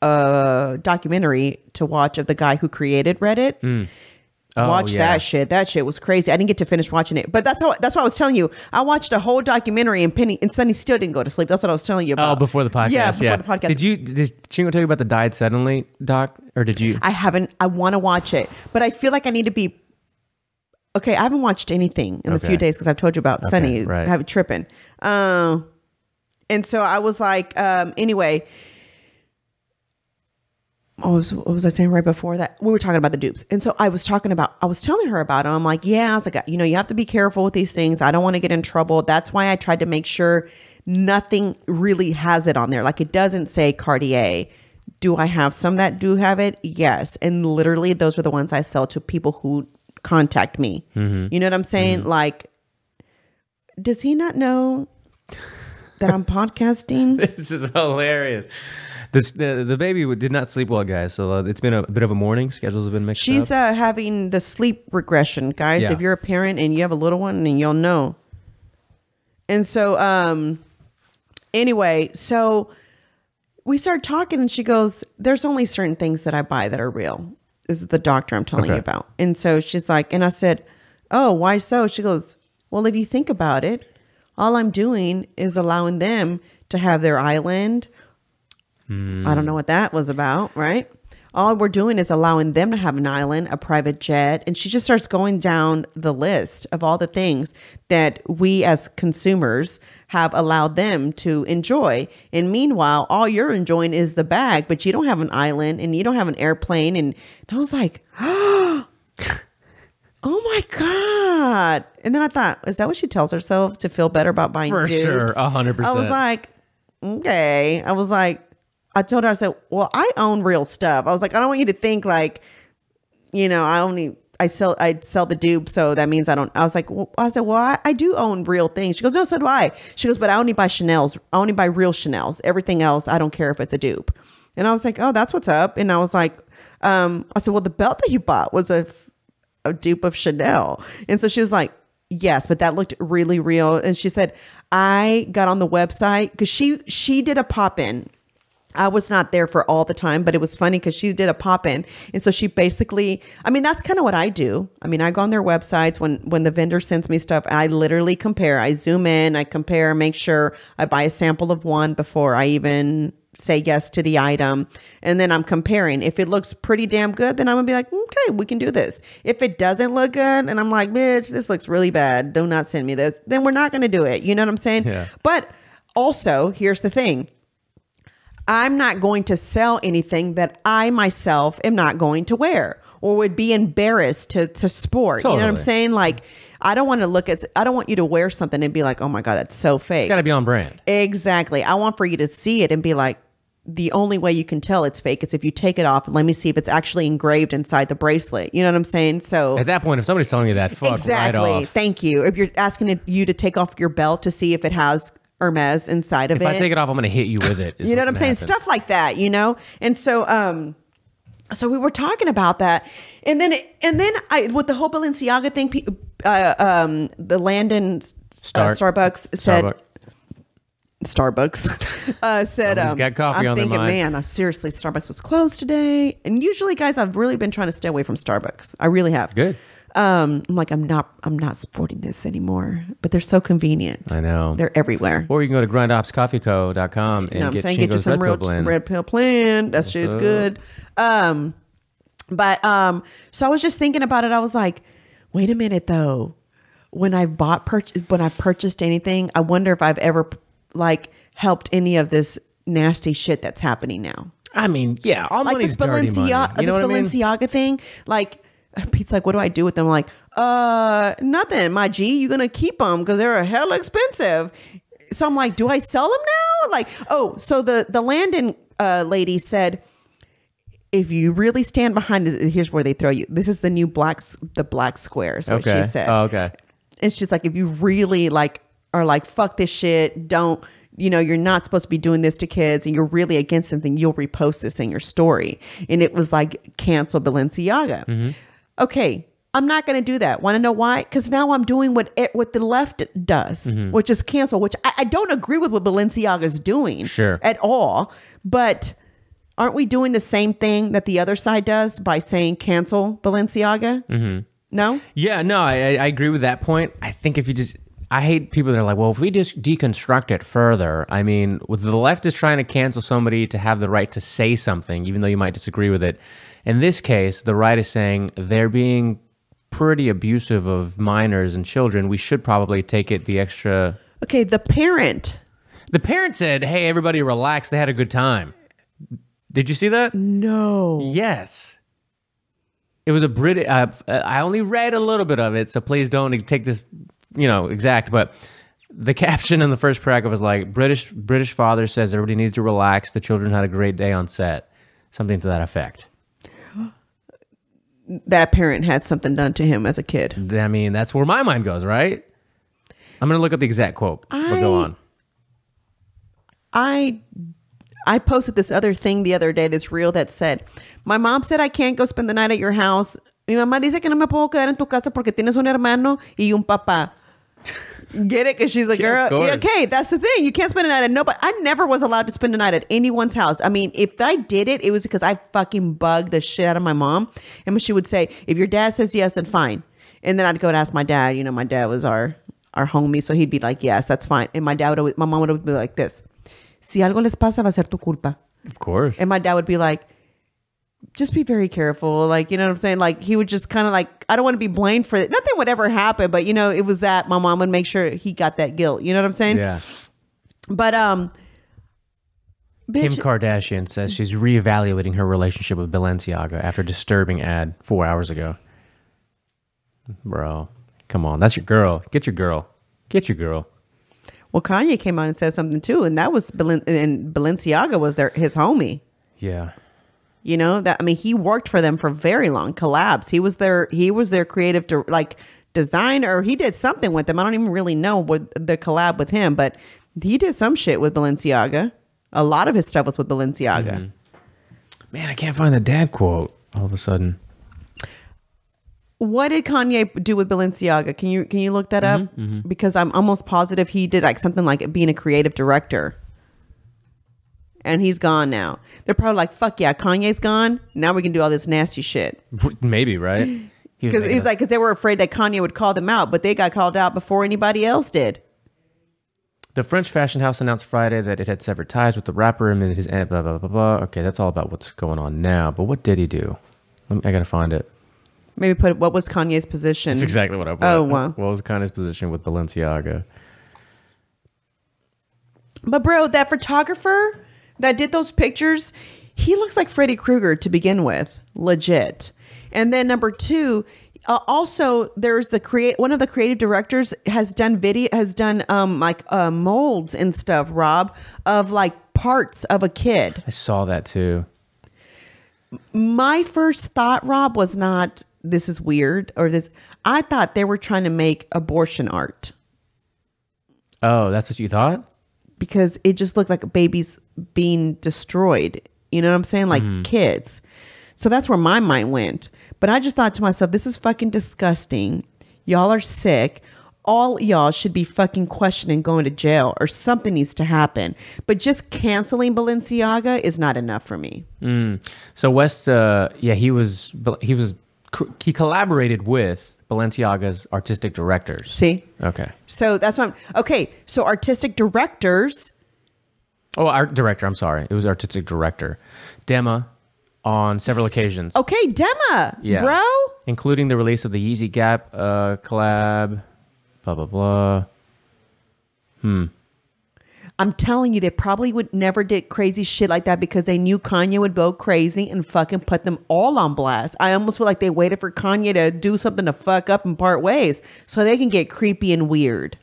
a documentary to watch of the guy who created Reddit." Watch that shit. That shit was crazy. I didn't get to finish watching it, but that's why I was telling you. I watched a whole documentary and Sunny still didn't go to sleep. That's what I was telling you about. Oh, before the podcast. Yeah, before the podcast. Did Chingo tell you about the Died Suddenly doc, or did you? I haven't. I want to watch it, but I feel like I need to be. Okay, I haven't watched anything in the few days because I've told you about Sunny having tripping. And so I was like, anyway. What was I saying right before that? We were talking about the dupes. And so I was telling her about it. I'm like, yeah, I was like, you have to be careful with these things. I don't want to get in trouble. That's why I tried to make sure nothing really has it on there. Like it doesn't say Cartier. Do I have some that do have it? Yes. And literally those are the ones I sell to people who contact me. Mm-hmm. You know what I'm saying? Mm-hmm. Like, does he not know that I'm podcasting? This is hilarious. The baby did not sleep well, guys. So it's been a bit of a morning. Schedules have been mixed up. She's having the sleep regression, guys. Yeah. If you're a parent and you have a little one, then you'll know. And so, anyway, so we started talking and she goes, there's only certain things that I buy that are real. This is the doctor I'm telling you about. And so she's like, and I said, oh, why so? She goes, well, if you think about it, all I'm doing is allowing them to have their island. I don't know what that was about, right? All we're doing is allowing them to have an island, a private jet. And she just starts going down the list of all the things that we as consumers have allowed them to enjoy. And meanwhile, all you're enjoying is the bag, but you don't have an island and you don't have an airplane. And I was like, oh my God. And then I thought, is that what she tells herself to feel better about buying For dupes? sure, 100%. I was like, okay. I told her, I said, well, I own real stuff. I was like, I don't want you to think like, I sell the dupe. So that means I don't, I said, well, I do own real things. She goes, no, so do I. She goes, but I only buy Chanel's. I only buy real Chanel's. Everything else, I don't care if it's a dupe. And I was like, oh, that's what's up. And I was like, I said, well, the belt that you bought was a dupe of Chanel. And so she was like, yes, but that looked really real. And she said, I got on the website because she did a pop-in. I was not there for all the time, but it was funny because she did a pop-in. And so she basically, that's kind of what I do. I go on their websites when the vendor sends me stuff, I literally compare. I zoom in, I compare, make sure I buy a sample of one before I even say yes to the item. And then I'm comparing. If it looks pretty damn good, then I'm gonna be like, okay, we can do this. If it doesn't look good and I'm like, bitch, this looks really bad, do not send me this, then we're not going to do it. You know what I'm saying? Yeah. But also, here's the thing. I'm not going to sell anything that I myself am not going to wear or would be embarrassed to sport. Totally. You know what I'm saying? Like, I don't want you to wear something and be like, oh my God, that's so fake. It's got to be on brand. Exactly. I want for you to see it and be like, the only way you can tell it's fake is if you take it off and let me see if it's actually engraved inside the bracelet. You know what I'm saying? So at that point, if somebody's telling you that, fuck exactly. Right off. Thank you. If you're asking you to take off your belt to see if it has Hermes inside of it. If I take it off, I'm going to hit you with it. You know what I'm saying? Stuff like that, And so, so we were talking about that. And then I, with the whole Balenciaga thing, the Landon Starbucks said, said, got coffee I'm on thinking, their mind. man, seriously, Starbucks was closed today. And usually, guys, I've really been trying to stay away from Starbucks. I really have. Good. I'm like, I'm not supporting this anymore, but they're so convenient. I know. They're everywhere. Or you can go to grindopscoffeeco.com and get Chingo's Red Pill Blend. Red Pill Blend. That shit's good. But so I was just thinking about it. I was like, wait a minute though. When I purchased anything, I wonder if I've ever like helped any of this nasty shit that's happening now. I mean, yeah, all like money's dirty money. You know what Balenciaga I mean? Thing, like Pete's like, what do I do with them? I'm like, nothing, my G. You're gonna keep them because they're hella expensive. So I'm like, do I sell them now? Like, oh, so the Landon lady said, if you really stand behind this, here's where they throw you. This is the new black squares. What she said. Oh, okay. And she's like, if you really like are like, fuck this shit, don't. You're not supposed to be doing this to kids and you're really against something, you'll repost this in your story. And it was like, cancel Balenciaga. Mm-hmm. Okay, I'm not going to do that. Want to know why? Because now I'm doing what the left does, which is cancel, which I don't agree with what Balenciaga's doing at all. But aren't we doing the same thing that the other side does by saying cancel Balenciaga? Mm-hmm. No? Yeah, no, I agree with that point. I think if you just... I hate people that are like, well, if we just deconstruct it further, I mean, with the left is trying to cancel somebody to have the right to say something, even though you might disagree with it. In this case, the right is saying they're being pretty abusive of minors and children. We should probably take it the extra... Okay, the parent said, hey, everybody relax. They had a good time. Did you see that? No. Yes. It was a British... I only read a little bit of it, so please don't take this... exact, but the caption in the first paragraph was like, British father says everybody needs to relax. The children had a great day on set. Something to that effect. That parent had something done to him as a kid. I mean, that's where my mind goes, right? I'm going to look up the exact quote. But go on. I posted this other thing the other day, this reel that said, my mom said I can't go spend the night at your house. Mi mamá dice que no me puedo quedar en tu casa porque tienes un hermano y un papá. Get it? Because she's like, girl, okay, that's the thing. You can't spend a night at nobody. I never was allowed to spend a night at anyone's house. I mean, if I did it, it was because I fucking bugged the shit out of my mom. And she would say, if your dad says yes, then fine. And then I'd go and ask my dad. My dad was our homie. So he'd be like, yes, that's fine. And my mom would always be like this. Si algo les pasa, va a ser tu culpa. Of course. And my dad would be like, just be very careful. Like, you know what I'm saying? Like, he would just kind of like, I don't want to be blamed for it. Nothing would ever happen, but it was that my mom would make sure he got that guilt. You know what I'm saying? Yeah. But, Kim Kardashian says she's reevaluating her relationship with Balenciaga after a disturbing ad 4 hours ago. Bro, come on. That's your girl. Get your girl. Get your girl. Well, Kanye came out and said something too. And that was, and Balenciaga was his homie. Yeah. He worked for them for very long collabs. He was their creative designer. He did something with them. I don't even really know what the collab with him, but he did some shit with Balenciaga. A lot of his stuff was with Balenciaga. Mm-hmm. Man, I can't find the dad quote all of a sudden. What did Kanye do with Balenciaga? Can you look that up? Mm-hmm. Because I'm almost positive he did like something like being a creative director. And he's gone now. They're probably like, fuck yeah, Kanye's gone. Now we can do all this nasty shit. Maybe, right? Because they were afraid that Kanye would call them out, but they got called out before anybody else did. The French fashion house announced Friday that it had severed ties with the rapper and his blah, blah, blah, blah. Okay, that's all about what's going on now. But what did he do? I got to find it. Maybe what was Kanye's position? That's exactly what I put. Oh, wow. What was Kanye's position with Balenciaga? But bro, that photographer that did those pictures, he looks like Freddy Krueger to begin with, legit. And then number two, also there's one of the creative directors has done molds and stuff, Rob, of like parts of a kid. I saw that too. My first thought, Rob, was not this is weird or this. I thought they were trying to make abortion art. Oh, that's what you thought? Because it just looked like babies being destroyed. You know what I'm saying? Like kids. So that's where my mind went. But I just thought to myself, this is fucking disgusting. Y'all are sick. All y'all should be fucking questioning going to jail or something needs to happen. But just canceling Balenciaga is not enough for me. So West, he collaborated with Balenciaga's artistic directors. See? Okay. So that's what okay. So artistic directors. Oh, art director. I'm sorry. It was artistic director. Dema on several occasions. Okay, Dema. Yeah. Bro. Including the release of the Yeezy Gap collab. Blah, blah, blah. I'm telling you, they probably would never did crazy shit like that because they knew Kanye would go crazy and fucking put them all on blast. I almost feel like they waited for Kanye to do something to fuck up and part ways so they can get creepy and weird.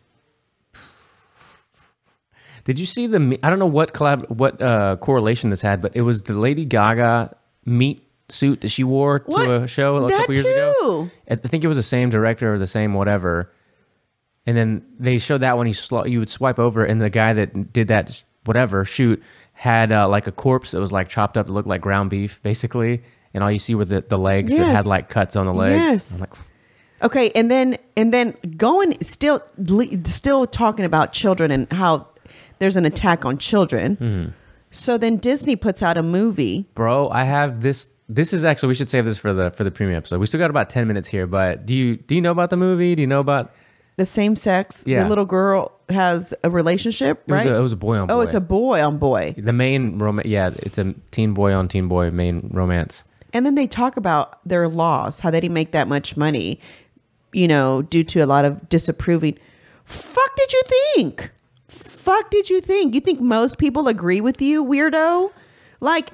Did you see I don't know what correlation this had, but it was the Lady Gaga meat suit that she wore to a show a couple years ago. I think it was the same director or the same whatever. And then they showed that when you would swipe over, and the guy that did that whatever shoot had like a corpse that was like chopped up to look like ground beef, basically. And all you see were the legs that had like cuts on the legs. Yes. I'm like, okay, and then going still talking about children and how there's an attack on children. Mm-hmm. So then Disney puts out a movie. Bro, I have this. This is actually, we should save this for the premium episode. We still got about 10 minutes here, but do you know about the movie? Do you know about the same sex? Yeah. The little girl has a relationship, right? It was a boy on boy. Oh, it's a boy on boy. The main romance. Yeah, it's a teen boy on teen boy main romance. And then they talk about their loss, how they didn't make that much money, due to a lot of disapproving. Fuck did you think? You think most people agree with you, weirdo? Like,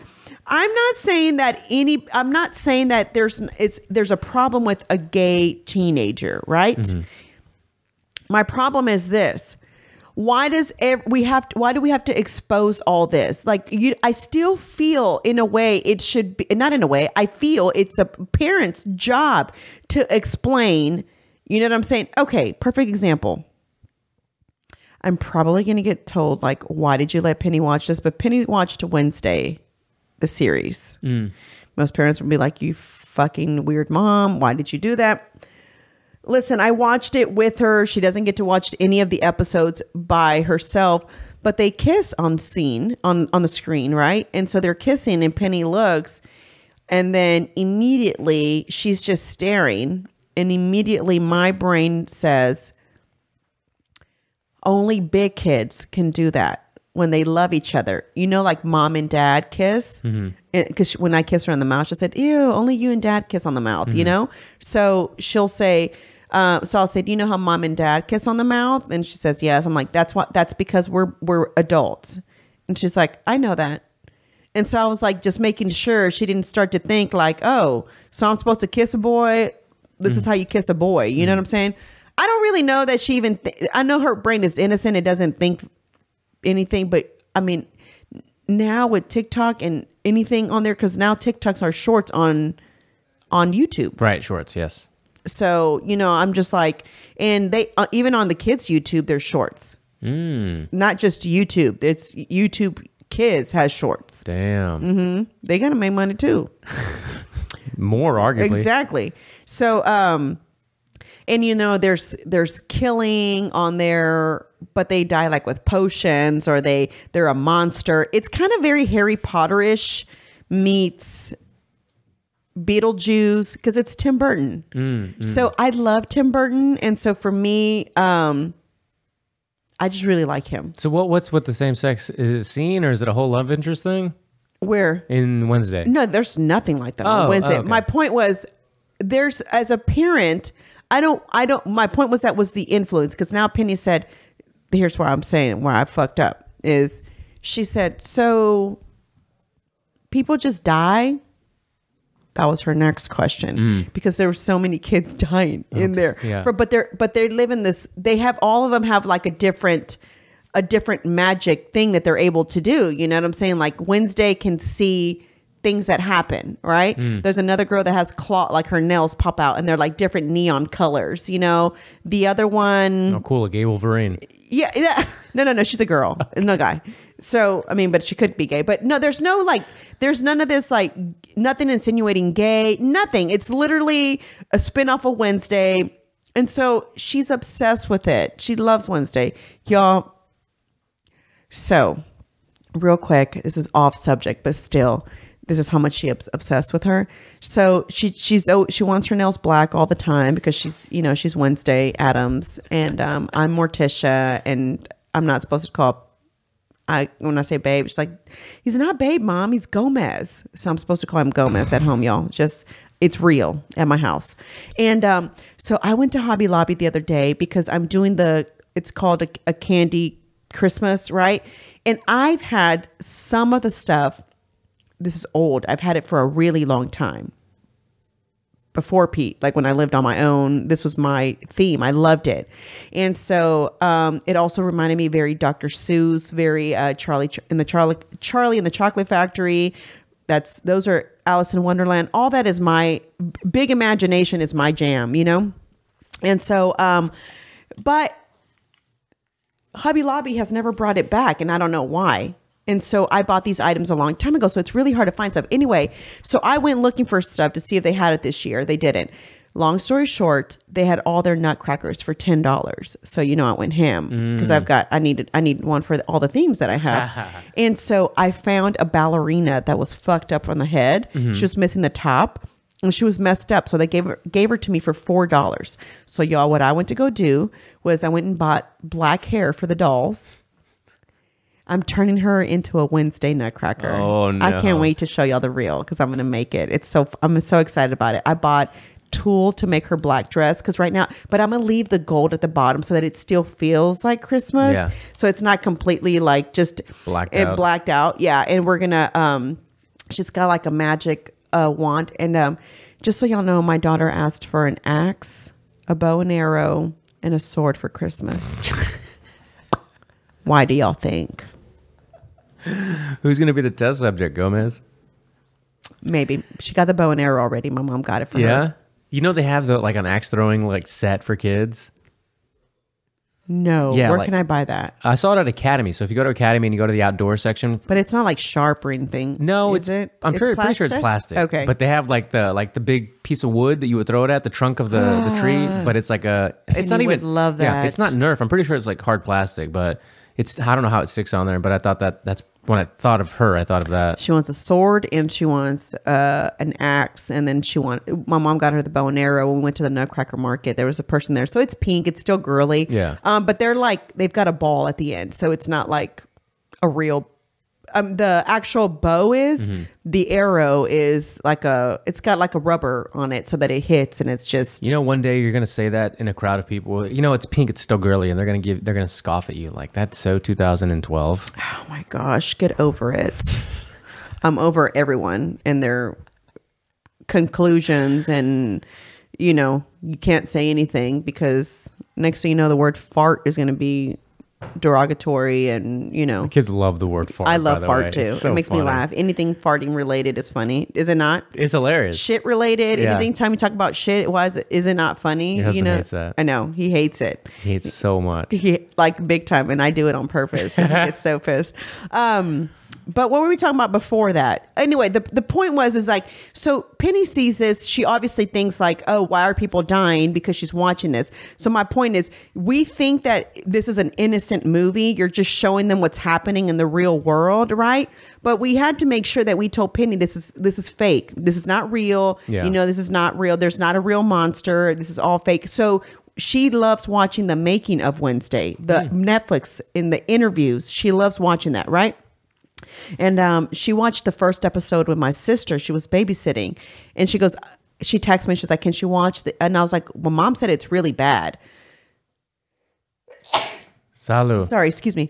I'm not saying that there's a problem with a gay teenager, right? Mm-hmm. My problem is this. Why do we have to expose all this? Like, I still feel in a way it should be, not in a way, I feel it's a parent's job to explain, you know what I'm saying? Okay, perfect example. I'm probably going to get told, like, why did you let Penny watch this? But Penny watched Wednesday, the series. Most parents would be like, you fucking weird mom. Why did you do that? Listen, I watched it with her. She doesn't get to watch any of the episodes by herself, but they kiss on the screen, right? And so they're kissing and Penny looks, and then immediately she's just staring. And immediately my brain says, only big kids can do that when they love each other. Like mom and dad kiss. Because when I kiss her on the mouth, she said, ew, only you and dad kiss on the mouth, So she'll say, so I'll say, do you know how mom and dad kiss on the mouth? And she says, yes. I'm like, that's because we're adults. And she's like, I know that. And so I was like, just making sure she didn't start to think like, oh, so I'm supposed to kiss a boy. This is how you kiss a boy. You know what I'm saying? I don't really know that she even, I know her brain is innocent. It doesn't think anything, but I mean, now with TikTok and anything on there, because now TikToks are shorts on YouTube. Right. Shorts. Yes. So, I'm just like, and they, even on the kids' YouTube, there's shorts, not just YouTube. It's YouTube Kids has shorts. Damn. Mm-hmm. They got to make money too. More arguably. Exactly. So, and there's killing on there, but they die like with potions, or they're a monster. It's kind of very Harry Potter-ish meets Beetlejuice because it's Tim Burton. So I love Tim Burton, and so for me, I just really like him. So what's with the same sex? Is it scene, or is it a whole love interest thing? Where? In Wednesday? No, there's nothing like that on Wednesday. Okay. My point was, as a parent, my point was that was the influence, because now Penny said, here's why I'm saying why I fucked up, is she said, so people just die? That was her next question, because there were so many kids dying in there. Yeah. But they live in this, all of them have like a different magic thing that they're able to do. You know what I'm saying? Like Wednesday can see things that happen, right? There's another girl that has like her nails pop out and they're like different neon colors, The other one. Oh, cool. A gay Wolverine. Yeah. No. She's a girl. No guy. So, I mean, but she could be gay. But no, there's none of this, like, nothing insinuating gay, nothing. It's literally a spinoff of Wednesday. And so she's obsessed with it. She loves Wednesday. Y'all. So, real quick, this is off subject, but still, this is how much she's obsessed with her. So she wants her nails black all the time because she's Wednesday Addams, and I'm Morticia, and I'm not supposed to call. When I say babe, she's like, he's not babe, mom. He's Gomez. So I'm supposed to call him Gomez at home, y'all. Just, it's real at my house. And so I went to Hobby Lobby the other day because I'm doing it's called a candy Christmas, right? And I've had some of the stuff. This is old. I've had it for a really long time. Before Pete, like when I lived on my own, this was my theme. I loved it. And so it also reminded me very Dr. Seuss, very Charlie and the Chocolate Factory. Those are Alice in Wonderland. All that is my big imagination is my jam, you know? And so, but Hobby Lobby has never brought it back, and I don't know why. And so I bought these items a long time ago, so it's really hard to find stuff. Anyway, so I went looking for stuff to see if they had it this year. They didn't. Long story short, they had all their nutcrackers for $10. So you know I went ham because I need one for all the themes that I have. And so I found a ballerina that was fucked up on the head. She was missing the top. And she was messed up. So they gave her to me for $4. So y'all, what I went to go do was I went and bought black hair for the dolls. I'm turning her into a Wednesday nutcracker. Oh, no. I can't wait to show y'all the reel because I'm going to make it. I'm so excited about it. I bought tulle to make her black dress because right now, but I'm going to leave the gold at the bottom so that it still feels like Christmas. Yeah. So it's not completely like just blacked out. Yeah. And we're going to, she's got like a magic wand. And just so y'all know, my daughter asked for an axe, a bow and arrow, and a sword for Christmas. Why do y'all think? Who's going to be the test subject, Gomez? Maybe. She got the bow and arrow already. My mom got it for her. Yeah? You know they have like an axe throwing like set for kids? No. Yeah, Where can I buy that? I saw it at Academy. So if you go to Academy and you go to the outdoor section. But it's not like sharp or anything. No, is it? I'm pretty sure it's plastic. Okay. But they have like the big piece of wood that you would throw it at, the trunk of the tree. But it's like it's not even. Love that. Yeah, it's not Nerf. I'm pretty sure it's like hard plastic, but I don't know how it sticks on there, but I thought that's when I thought of her, I thought of that. She wants a sword and she wants an axe, and then my mom got her the bow and arrow. When we went to the Nutcracker Market, there was a person there, so it's pink. It's still girly. Yeah. But they've got a ball at the end, so it's not like a real. The actual bow is the arrow is it's got like a rubber on it so that it hits, and it's just. You know, one day you're gonna say that in a crowd of people. You know, it's pink, it's still girly, and they're gonna scoff at you like that's so 2012. Oh my gosh, get over it. I'm over everyone and their conclusions, and you know you can't say anything because next thing you know the word fart is gonna be derogatory, and you know the kids love the word fart. I love fart too. So it makes me laugh. Anything farting related is funny, is it not? It's hilarious. Shit related, anything time you talk about shit, why is it not funny? Your husband hates that. I know, he hates it. He hates so much. Like big time, and I do it on purpose. And he gets so pissed. But what were we talking about before that? Anyway, the point is like, so Penny sees this. She obviously thinks like, oh, why are people dying? Because she's watching this. So my point is, we think that this is an innocent movie. You're just showing them what's happening in the real world, right? But we had to make sure that we told Penny this is fake. This is not real. Yeah. You know, this is not real. There's not a real monster. This is all fake. So she loves watching the making of Wednesday, the Netflix in the interviews. She loves watching that, right? And she watched the first episode with my sister. She was babysitting, and she texted me. She's like, "Can she watch?" And I was like, "Well, Mom said it's really bad." Salud. Sorry, excuse me.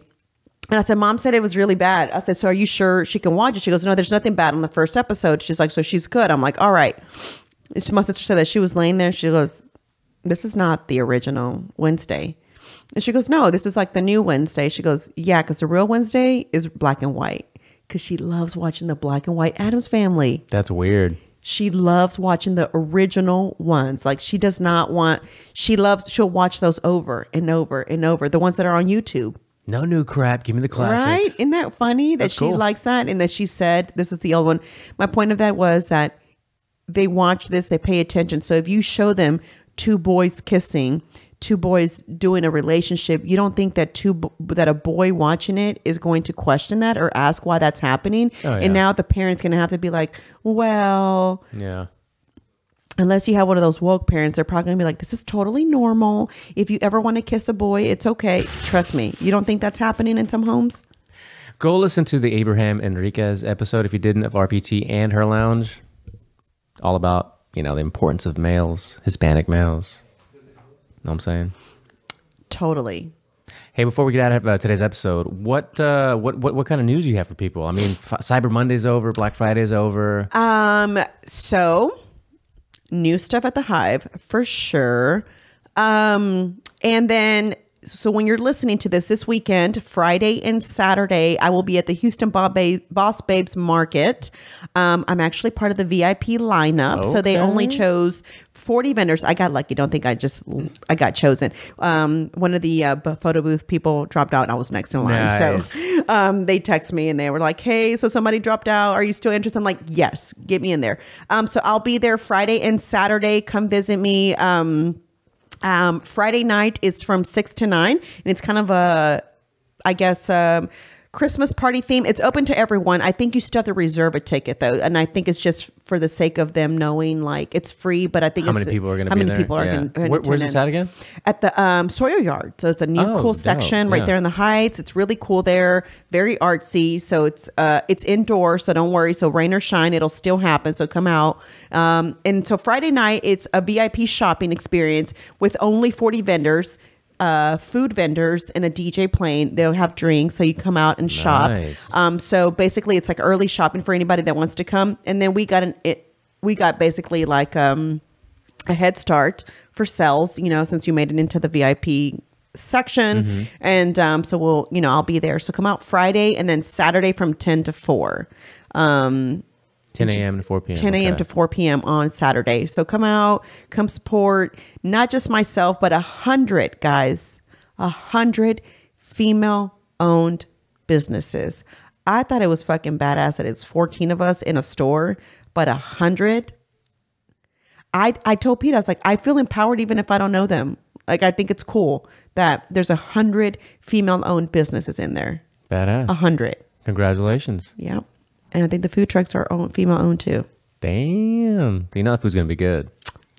And I said, "Mom said it was really bad." I said, "So are you sure she can watch it?" She goes, "No, there's nothing bad on the first episode." She's like, "So she's good." I'm like, "All right." My sister said that she was laying there. She goes, "This is not the original Wednesday." And she goes, "No, this is like the new Wednesday." She goes, "Yeah, because the real Wednesday is black and white." Because she loves watching the black and white Addams Family. That's weird. She loves watching the original ones. Like she'll watch those over and over and over. The ones that are on YouTube. No new crap. Give me the classics. Right? Isn't that funny that she likes that? And that she said, this is the old one. My point of that was that they watch this, they pay attention. So if you show them two boys kissing, two boys doing a relationship, you don't think that a boy watching it is going to question that or ask why that's happening. Oh, yeah. And now the parent's going to have to be like, well, yeah. Unless you have one of those woke parents, they're probably going to be like, this is totally normal. If you ever want to kiss a boy, it's okay. Trust me. You don't think that's happening in some homes? Go listen to the Abraham Enriquez episode if you didn't, of RPT and Her Lounge. All about, the importance of males, Hispanic males. Know what I'm saying? Totally. Hey, before we get out of today's episode, what kind of news do you have for people? I mean, Cyber Monday's over, Black Friday's over. So new stuff at the Hive for sure. And then, so when you're listening to this weekend, Friday and Saturday, I will be at the Houston Boss Babes Market. I'm actually part of the VIP lineup. Okay. So they only chose 40 vendors. I got lucky. Don't think I got chosen. One of the photo booth people dropped out and I was next in line. Nice. So they text me and they were like, hey, so somebody dropped out. Are you still interested? I'm like, yes, get me in there. So I'll be there Friday and Saturday. Come visit me. Friday night is from 6 to 9 and it's kind of a, I guess, Christmas party theme. It's open to everyone. I think you still have to reserve a ticket though. And I think it's just for the sake of them knowing like it's free, but I think how many people are going to be there? How many people are going to Where's this at again? At the Sawyer Yard. So it's a new cool section right there in the Heights. It's really cool there. Very artsy. So it's indoor. So don't worry. So rain or shine, it'll still happen. So come out. And so Friday night, it's a VIP shopping experience with only 40 vendors. Food vendors and a DJ playing. They'll have drinks, so you come out and shop. Nice. So basically, it's like early shopping for anybody that wants to come. And then we got basically like a head start for sales. You know, since you made it into the VIP section, and so I'll be there. So come out Friday and then Saturday from 10 to 4. 10 a.m. to 4 p.m. 10 a.m. to 4 p.m. on Saturday. So come out, come support, not just myself, but 100 guys, 100 female-owned businesses. I thought it was fucking badass that it's 14 of us in a store, but 100. I told Pete, I was like, I feel empowered even if I don't know them. Like, I think it's cool that there's 100 female-owned businesses in there. Badass. 100. Congratulations. Yeah. And I think the food trucks are female-owned too. Damn. So you know the food's going to be good.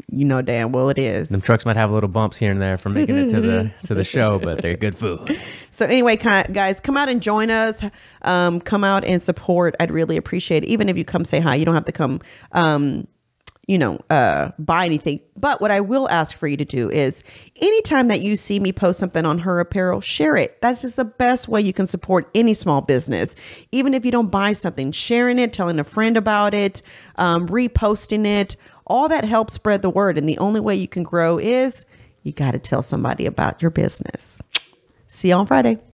You know damn well it is. Them trucks might have little bumps here and there for making it to the show, but they're good food. So anyway, guys, come out and join us. Come out and support. I'd really appreciate it. Even if you come say hi, you don't have to come buy anything. But what I will ask for you to do is anytime that you see me post something on HERR Apparel, share it. That's just the best way you can support any small business. Even if you don't buy something, sharing it, telling a friend about it, reposting it, all that helps spread the word. And the only way you can grow is you got to tell somebody about your business. See you on Friday.